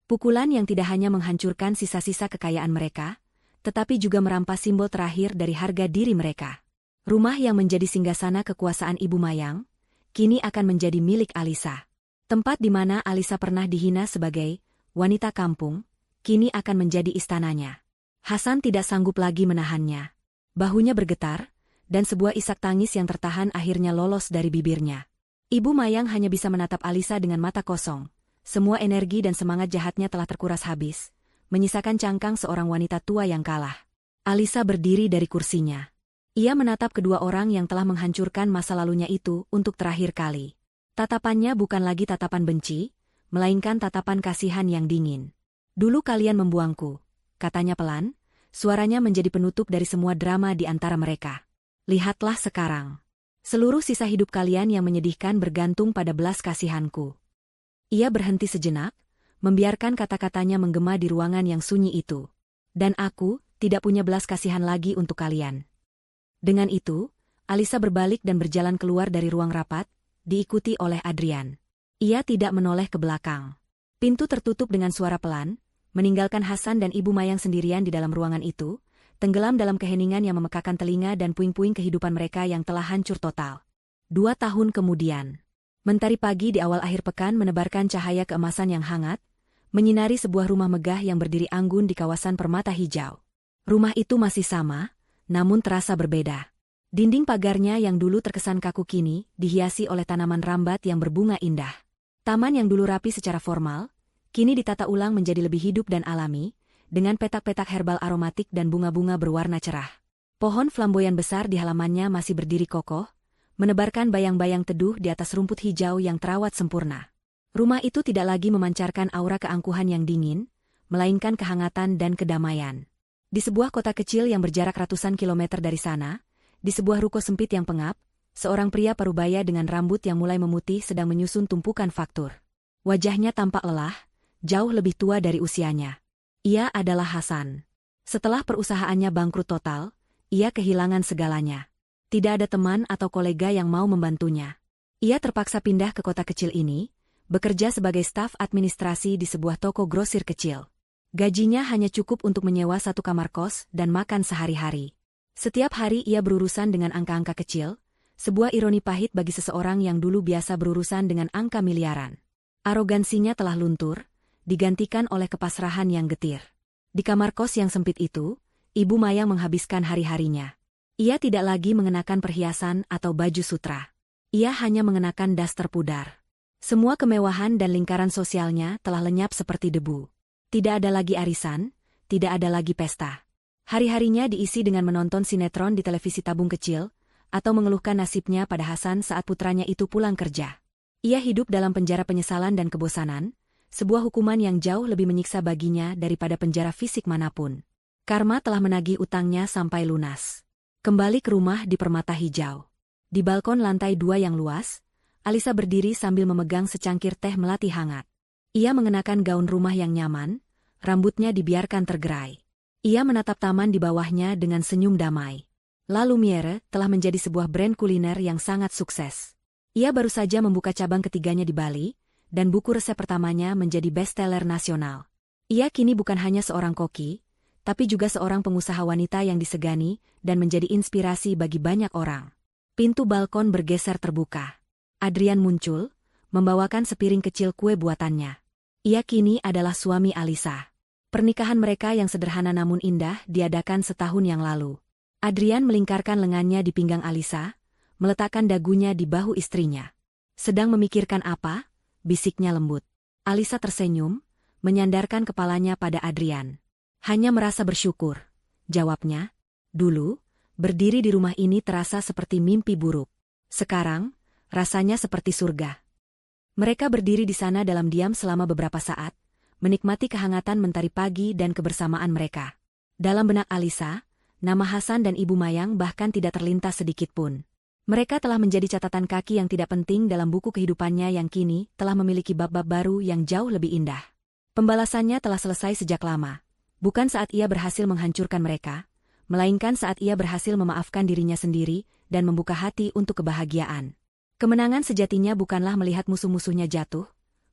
Pukulan yang tidak hanya menghancurkan sisa-sisa kekayaan mereka, tetapi juga merampas simbol terakhir dari harga diri mereka. Rumah yang menjadi singgasana kekuasaan Ibu Mayang, kini akan menjadi milik Alisa. Tempat di mana Alisa pernah dihina sebagai wanita kampung, kini akan menjadi istananya. Hasan tidak sanggup lagi menahannya. Bahunya bergetar, dan sebuah isak tangis yang tertahan akhirnya lolos dari bibirnya. Ibu Mayang hanya bisa menatap Alisa dengan mata kosong. Semua energi dan semangat jahatnya telah terkuras habis, menyisakan cangkang seorang wanita tua yang kalah. Alisa berdiri dari kursinya. Ia menatap kedua orang yang telah menghancurkan masa lalunya itu untuk terakhir kali. Tatapannya bukan lagi tatapan benci, melainkan tatapan kasihan yang dingin. Dulu kalian membuangku, katanya pelan. Suaranya menjadi penutup dari semua drama di antara mereka. Lihatlah sekarang. Seluruh sisa hidup kalian yang menyedihkan bergantung pada belas kasihanku. Ia berhenti sejenak, membiarkan kata-katanya menggema di ruangan yang sunyi itu. Dan aku tidak punya belas kasihan lagi untuk kalian. Dengan itu, Alisa berbalik dan berjalan keluar dari ruang rapat, diikuti oleh Adrian. Ia tidak menoleh ke belakang. Pintu tertutup dengan suara pelan, meninggalkan Hasan dan Ibu Mayang sendirian di dalam ruangan itu, tenggelam dalam keheningan yang memekakan telinga dan puing-puing kehidupan mereka yang telah hancur total. 2 tahun kemudian, mentari pagi di awal akhir pekan menebarkan cahaya keemasan yang hangat, menyinari sebuah rumah megah yang berdiri anggun di kawasan permata hijau. Rumah itu masih sama, namun terasa berbeda. Dinding pagarnya yang dulu terkesan kaku kini dihiasi oleh tanaman rambat yang berbunga indah. Taman yang dulu rapi secara formal, kini ditata ulang menjadi lebih hidup dan alami, dengan petak-petak herbal aromatik dan bunga-bunga berwarna cerah. Pohon flamboyan besar di halamannya masih berdiri kokoh, menebarkan bayang-bayang teduh di atas rumput hijau yang terawat sempurna. Rumah itu tidak lagi memancarkan aura keangkuhan yang dingin, melainkan kehangatan dan kedamaian. Di sebuah kota kecil yang berjarak ratusan kilometer dari sana, di sebuah ruko sempit yang pengap, seorang pria parubaya dengan rambut yang mulai memutih sedang menyusun tumpukan faktur. Wajahnya tampak lelah, jauh lebih tua dari usianya. Ia adalah Hasan. Setelah perusahaannya bangkrut total, ia kehilangan segalanya. Tidak ada teman atau kolega yang mau membantunya. Ia terpaksa pindah ke kota kecil ini, bekerja sebagai staf administrasi di sebuah toko grosir kecil. Gajinya hanya cukup untuk menyewa satu kamar kos dan makan sehari-hari. Setiap hari ia berurusan dengan angka-angka kecil, sebuah ironi pahit bagi seseorang yang dulu biasa berurusan dengan angka miliaran. Arogansinya telah luntur, digantikan oleh kepasrahan yang getir. Di kamar kos yang sempit itu, Ibu Mayang menghabiskan hari-harinya. Ia tidak lagi mengenakan perhiasan atau baju sutra. Ia hanya mengenakan daster pudar. Semua kemewahan dan lingkaran sosialnya telah lenyap seperti debu. Tidak ada lagi arisan, tidak ada lagi pesta. Hari-harinya diisi dengan menonton sinetron di televisi tabung kecil, atau mengeluhkan nasibnya pada Hasan saat putranya itu pulang kerja. Ia hidup dalam penjara penyesalan dan kebosanan, sebuah hukuman yang jauh lebih menyiksa baginya daripada penjara fisik manapun. Karma telah menagih utangnya sampai lunas. Kembali ke rumah di permata hijau. Di balkon lantai 2 yang luas, Alisa berdiri sambil memegang secangkir teh melati hangat. Ia mengenakan gaun rumah yang nyaman, rambutnya dibiarkan tergerai. Ia menatap taman di bawahnya dengan senyum damai. La Lumiere telah menjadi sebuah brand kuliner yang sangat sukses. Ia baru saja membuka cabang ketiganya di Bali, dan buku resep pertamanya menjadi bestseller nasional. Ia kini bukan hanya seorang koki, tapi juga seorang pengusaha wanita yang disegani dan menjadi inspirasi bagi banyak orang. Pintu balkon bergeser terbuka. Adrian muncul, membawakan sepiring kecil kue buatannya. Ia kini adalah suami Alisa. Pernikahan mereka yang sederhana namun indah diadakan setahun yang lalu. Adrian melingkarkan lengannya di pinggang Alisa, meletakkan dagunya di bahu istrinya. Sedang memikirkan apa? Bisiknya lembut. Alisa tersenyum, menyandarkan kepalanya pada Adrian. Hanya merasa bersyukur. jawabnya. Dulu, berdiri di rumah ini terasa seperti mimpi buruk. Sekarang, rasanya seperti surga. Mereka berdiri di sana dalam diam selama beberapa saat, menikmati kehangatan mentari pagi dan kebersamaan mereka. Dalam benak Alisa, nama Hasan dan Ibu Mayang bahkan tidak terlintas sedikit pun. Mereka telah menjadi catatan kaki yang tidak penting dalam buku kehidupannya yang kini telah memiliki bab-bab baru yang jauh lebih indah. Pembalasannya telah selesai sejak lama, bukan saat ia berhasil menghancurkan mereka, melainkan saat ia berhasil memaafkan dirinya sendiri dan membuka hati untuk kebahagiaan. Kemenangan sejatinya bukanlah melihat musuh-musuhnya jatuh,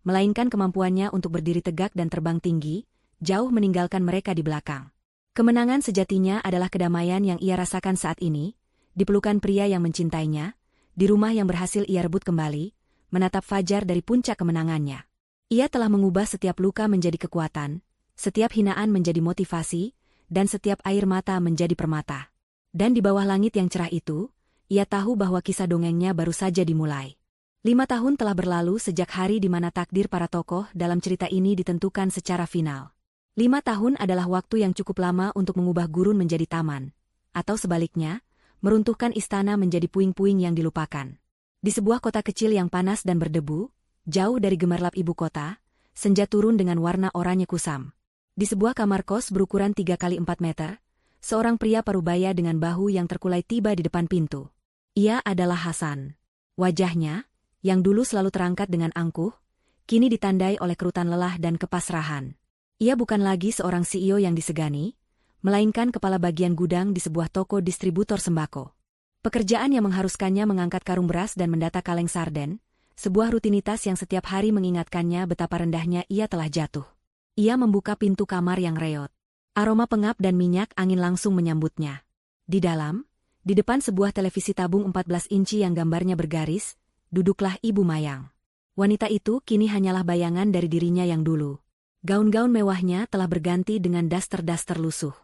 melainkan kemampuannya untuk berdiri tegak dan terbang tinggi, jauh meninggalkan mereka di belakang. Kemenangan sejatinya adalah kedamaian yang ia rasakan saat ini, di pelukan pria yang mencintainya, di rumah yang berhasil ia rebut kembali, menatap fajar dari puncak kemenangannya. Ia telah mengubah setiap luka menjadi kekuatan, setiap hinaan menjadi motivasi, dan setiap air mata menjadi permata. Dan di bawah langit yang cerah itu, ia tahu bahwa kisah dongengnya baru saja dimulai. 5 tahun telah berlalu sejak hari di mana takdir para tokoh dalam cerita ini ditentukan secara final. 5 tahun adalah waktu yang cukup lama untuk mengubah gurun menjadi taman, atau sebaliknya, meruntuhkan istana menjadi puing-puing yang dilupakan. Di sebuah kota kecil yang panas dan berdebu, jauh dari gemerlap ibu kota, senja turun dengan warna oranye kusam. Di sebuah kamar kos berukuran 3 kali 4 meter, seorang pria parubaya dengan bahu yang terkulai tiba di depan pintu. Ia adalah Hasan. Wajahnya, yang dulu selalu terangkat dengan angkuh, kini ditandai oleh kerutan lelah dan kepasrahan. Ia bukan lagi seorang CEO yang disegani, melainkan kepala bagian gudang di sebuah toko distributor sembako. Pekerjaan yang mengharuskannya mengangkat karung beras dan mendata kaleng sarden, sebuah rutinitas yang setiap hari mengingatkannya betapa rendahnya ia telah jatuh. Ia membuka pintu kamar yang reot. Aroma pengap dan minyak angin langsung menyambutnya. Di dalam, di depan sebuah televisi tabung 14 inci yang gambarnya bergaris, duduklah Ibu Mayang. Wanita itu kini hanyalah bayangan dari dirinya yang dulu. Gaun-gaun mewahnya telah berganti dengan daster-daster lusuh.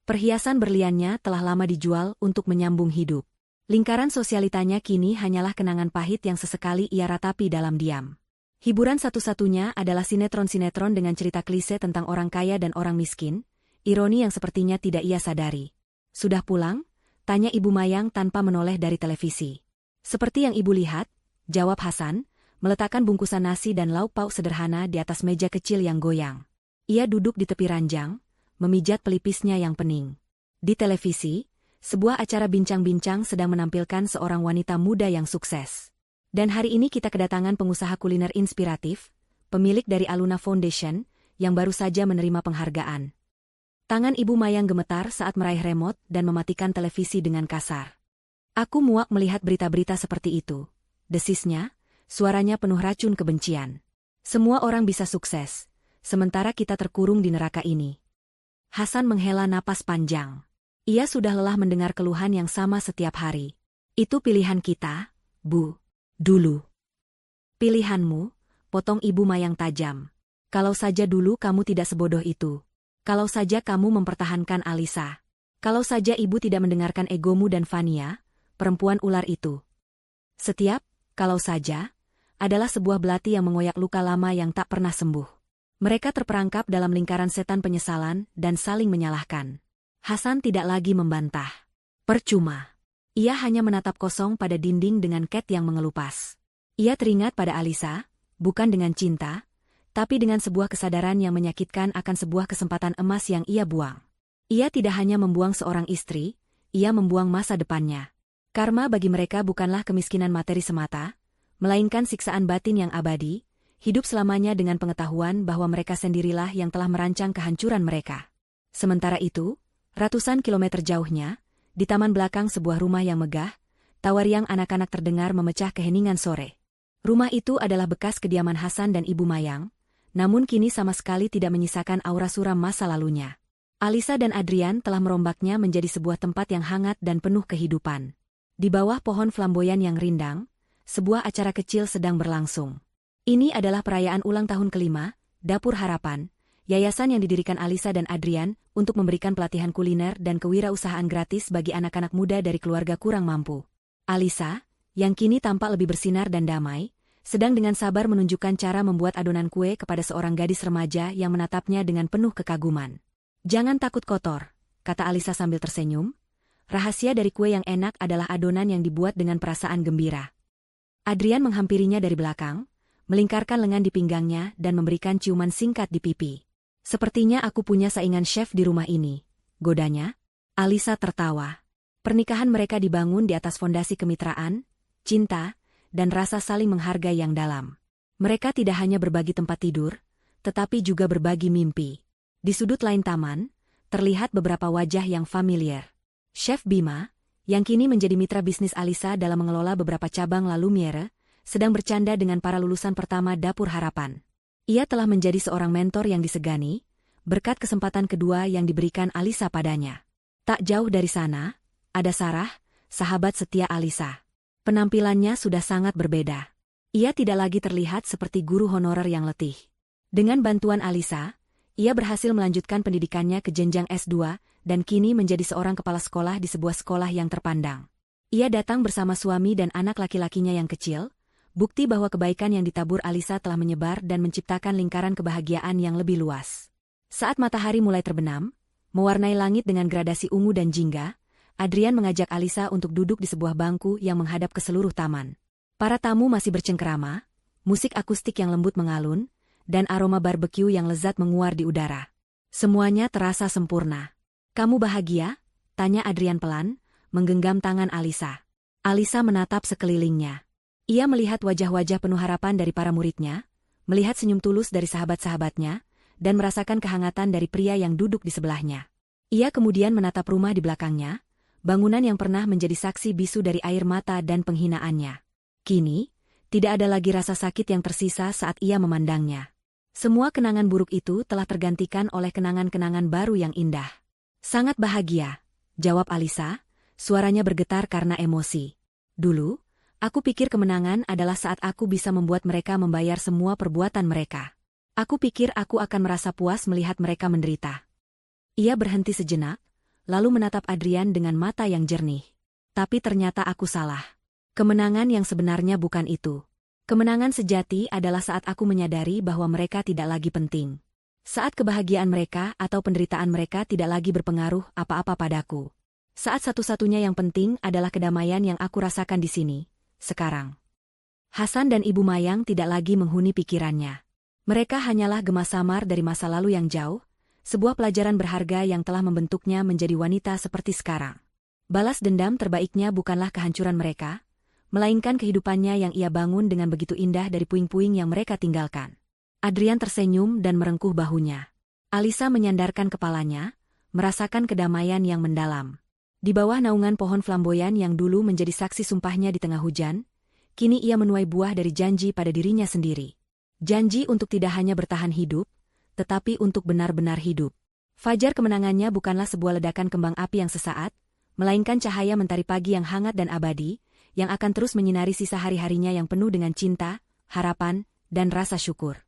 Perhiasan berliannya telah lama dijual untuk menyambung hidup. Lingkaran sosialitanya kini hanyalah kenangan pahit yang sesekali ia ratapi dalam diam. Hiburan satu-satunya adalah sinetron-sinetron dengan cerita klise tentang orang kaya dan orang miskin, ironi yang sepertinya tidak ia sadari. Sudah pulang? Tanya Ibu Mayang tanpa menoleh dari televisi. Seperti yang Ibu lihat, jawab Hasan, meletakkan bungkusan nasi dan lauk pauk sederhana di atas meja kecil yang goyang. Ia duduk di tepi ranjang, memijat pelipisnya yang pening. Di televisi, sebuah acara bincang-bincang sedang menampilkan seorang wanita muda yang sukses. Dan hari ini kita kedatangan pengusaha kuliner inspiratif, pemilik dari Aluna Foundation, yang baru saja menerima penghargaan. Tangan Ibu Mayang gemetar saat meraih remote dan mematikan televisi dengan kasar. Aku muak melihat berita-berita seperti itu. Desisnya, suaranya penuh racun kebencian. Semua orang bisa sukses, sementara kita terkurung di neraka ini. Hasan menghela napas panjang. Ia sudah lelah mendengar keluhan yang sama setiap hari. Itu pilihan kita, Bu. Dulu. Pilihanmu, potong Ibu Mayang tajam. Kalau saja dulu kamu tidak sebodoh itu. Kalau saja kamu mempertahankan Alisa. Kalau saja ibu tidak mendengarkan egomu dan Fania, perempuan ular itu. Setiap, kalau saja, adalah sebuah belati yang mengoyak luka lama yang tak pernah sembuh. Mereka terperangkap dalam lingkaran setan penyesalan dan saling menyalahkan. Hasan tidak lagi membantah. Percuma. Ia hanya menatap kosong pada dinding dengan cat yang mengelupas. Ia teringat pada Alisa, bukan dengan cinta, tapi dengan sebuah kesadaran yang menyakitkan akan sebuah kesempatan emas yang ia buang. Ia tidak hanya membuang seorang istri, ia membuang masa depannya. Karma bagi mereka bukanlah kemiskinan materi semata, melainkan siksaan batin yang abadi, hidup selamanya dengan pengetahuan bahwa mereka sendirilah yang telah merancang kehancuran mereka. Sementara itu, ratusan kilometer jauhnya, di taman belakang sebuah rumah yang megah, tawariang anak-anak terdengar memecah keheningan sore. Rumah itu adalah bekas kediaman Hasan dan Ibu Mayang, namun kini sama sekali tidak menyisakan aura suram masa lalunya. Alisa dan Adrian telah merombaknya menjadi sebuah tempat yang hangat dan penuh kehidupan. Di bawah pohon flamboyan yang rindang, sebuah acara kecil sedang berlangsung. Ini adalah perayaan ulang tahun kelima, Dapur Harapan, yayasan yang didirikan Alisa dan Adrian untuk memberikan pelatihan kuliner dan kewirausahaan gratis bagi anak-anak muda dari keluarga kurang mampu. Alisa, yang kini tampak lebih bersinar dan damai, sedang dengan sabar menunjukkan cara membuat adonan kue kepada seorang gadis remaja yang menatapnya dengan penuh kekaguman. Jangan takut kotor, kata Alisa sambil tersenyum. Rahasia dari kue yang enak adalah adonan yang dibuat dengan perasaan gembira. Adrian menghampirinya dari belakang, melingkarkan lengan di pinggangnya dan memberikan ciuman singkat di pipi. Sepertinya aku punya saingan chef di rumah ini, godanya. Alisa tertawa. Pernikahan mereka dibangun di atas fondasi kemitraan, cinta, dan rasa saling menghargai yang dalam. Mereka tidak hanya berbagi tempat tidur, tetapi juga berbagi mimpi. Di sudut lain taman, terlihat beberapa wajah yang familiar. Chef Bima, yang kini menjadi mitra bisnis Alisa dalam mengelola beberapa cabang La Lumiere, sedang bercanda dengan para lulusan pertama Dapur Harapan. Ia telah menjadi seorang mentor yang disegani, berkat kesempatan kedua yang diberikan Alisa padanya. Tak jauh dari sana, ada Sarah, sahabat setia Alisa. Penampilannya sudah sangat berbeda. Ia tidak lagi terlihat seperti guru honorer yang letih. Dengan bantuan Alisa, ia berhasil melanjutkan pendidikannya ke jenjang S2 dan kini menjadi seorang kepala sekolah di sebuah sekolah yang terpandang. Ia datang bersama suami dan anak laki-lakinya yang kecil, bukti bahwa kebaikan yang ditabur Alisa telah menyebar dan menciptakan lingkaran kebahagiaan yang lebih luas. Saat matahari mulai terbenam, mewarnai langit dengan gradasi ungu dan jingga, Adrian mengajak Alisa untuk duduk di sebuah bangku yang menghadap ke seluruh taman. Para tamu masih bercengkerama, musik akustik yang lembut mengalun, dan aroma barbeque yang lezat menguar di udara. Semuanya terasa sempurna. "Kamu bahagia?" tanya Adrian pelan, menggenggam tangan Alisa. Alisa menatap sekelilingnya. Ia melihat wajah-wajah penuh harapan dari para muridnya, melihat senyum tulus dari sahabat-sahabatnya, dan merasakan kehangatan dari pria yang duduk di sebelahnya. Ia kemudian menatap rumah di belakangnya, bangunan yang pernah menjadi saksi bisu dari air mata dan penghinaannya. Kini, tidak ada lagi rasa sakit yang tersisa saat ia memandangnya. Semua kenangan buruk itu telah tergantikan oleh kenangan-kenangan baru yang indah. "Sangat bahagia," jawab Alisa, suaranya bergetar karena emosi. "Dulu, aku pikir kemenangan adalah saat aku bisa membuat mereka membayar semua perbuatan mereka. Aku pikir aku akan merasa puas melihat mereka menderita." Ia berhenti sejenak, lalu menatap Adrian dengan mata yang jernih. "Tapi ternyata aku salah. Kemenangan yang sebenarnya bukan itu. Kemenangan sejati adalah saat aku menyadari bahwa mereka tidak lagi penting. Saat kebahagiaan mereka atau penderitaan mereka tidak lagi berpengaruh apa-apa padaku. Saat satu-satunya yang penting adalah kedamaian yang aku rasakan di sini, sekarang." Hasan dan Ibu Mayang tidak lagi menghuni pikirannya. Mereka hanyalah gema samar dari masa lalu yang jauh, sebuah pelajaran berharga yang telah membentuknya menjadi wanita seperti sekarang. Balas dendam terbaiknya bukanlah kehancuran mereka, melainkan kehidupannya yang ia bangun dengan begitu indah dari puing-puing yang mereka tinggalkan. Adrian tersenyum dan merengkuh bahunya. Alisa menyandarkan kepalanya, merasakan kedamaian yang mendalam. Di bawah naungan pohon flamboyan yang dulu menjadi saksi sumpahnya di tengah hujan, kini ia menuai buah dari janji pada dirinya sendiri. Janji untuk tidak hanya bertahan hidup, tetapi untuk benar-benar hidup. Fajar kemenangannya bukanlah sebuah ledakan kembang api yang sesaat, melainkan cahaya mentari pagi yang hangat dan abadi, yang akan terus menyinari sisa hari-harinya yang penuh dengan cinta, harapan, dan rasa syukur.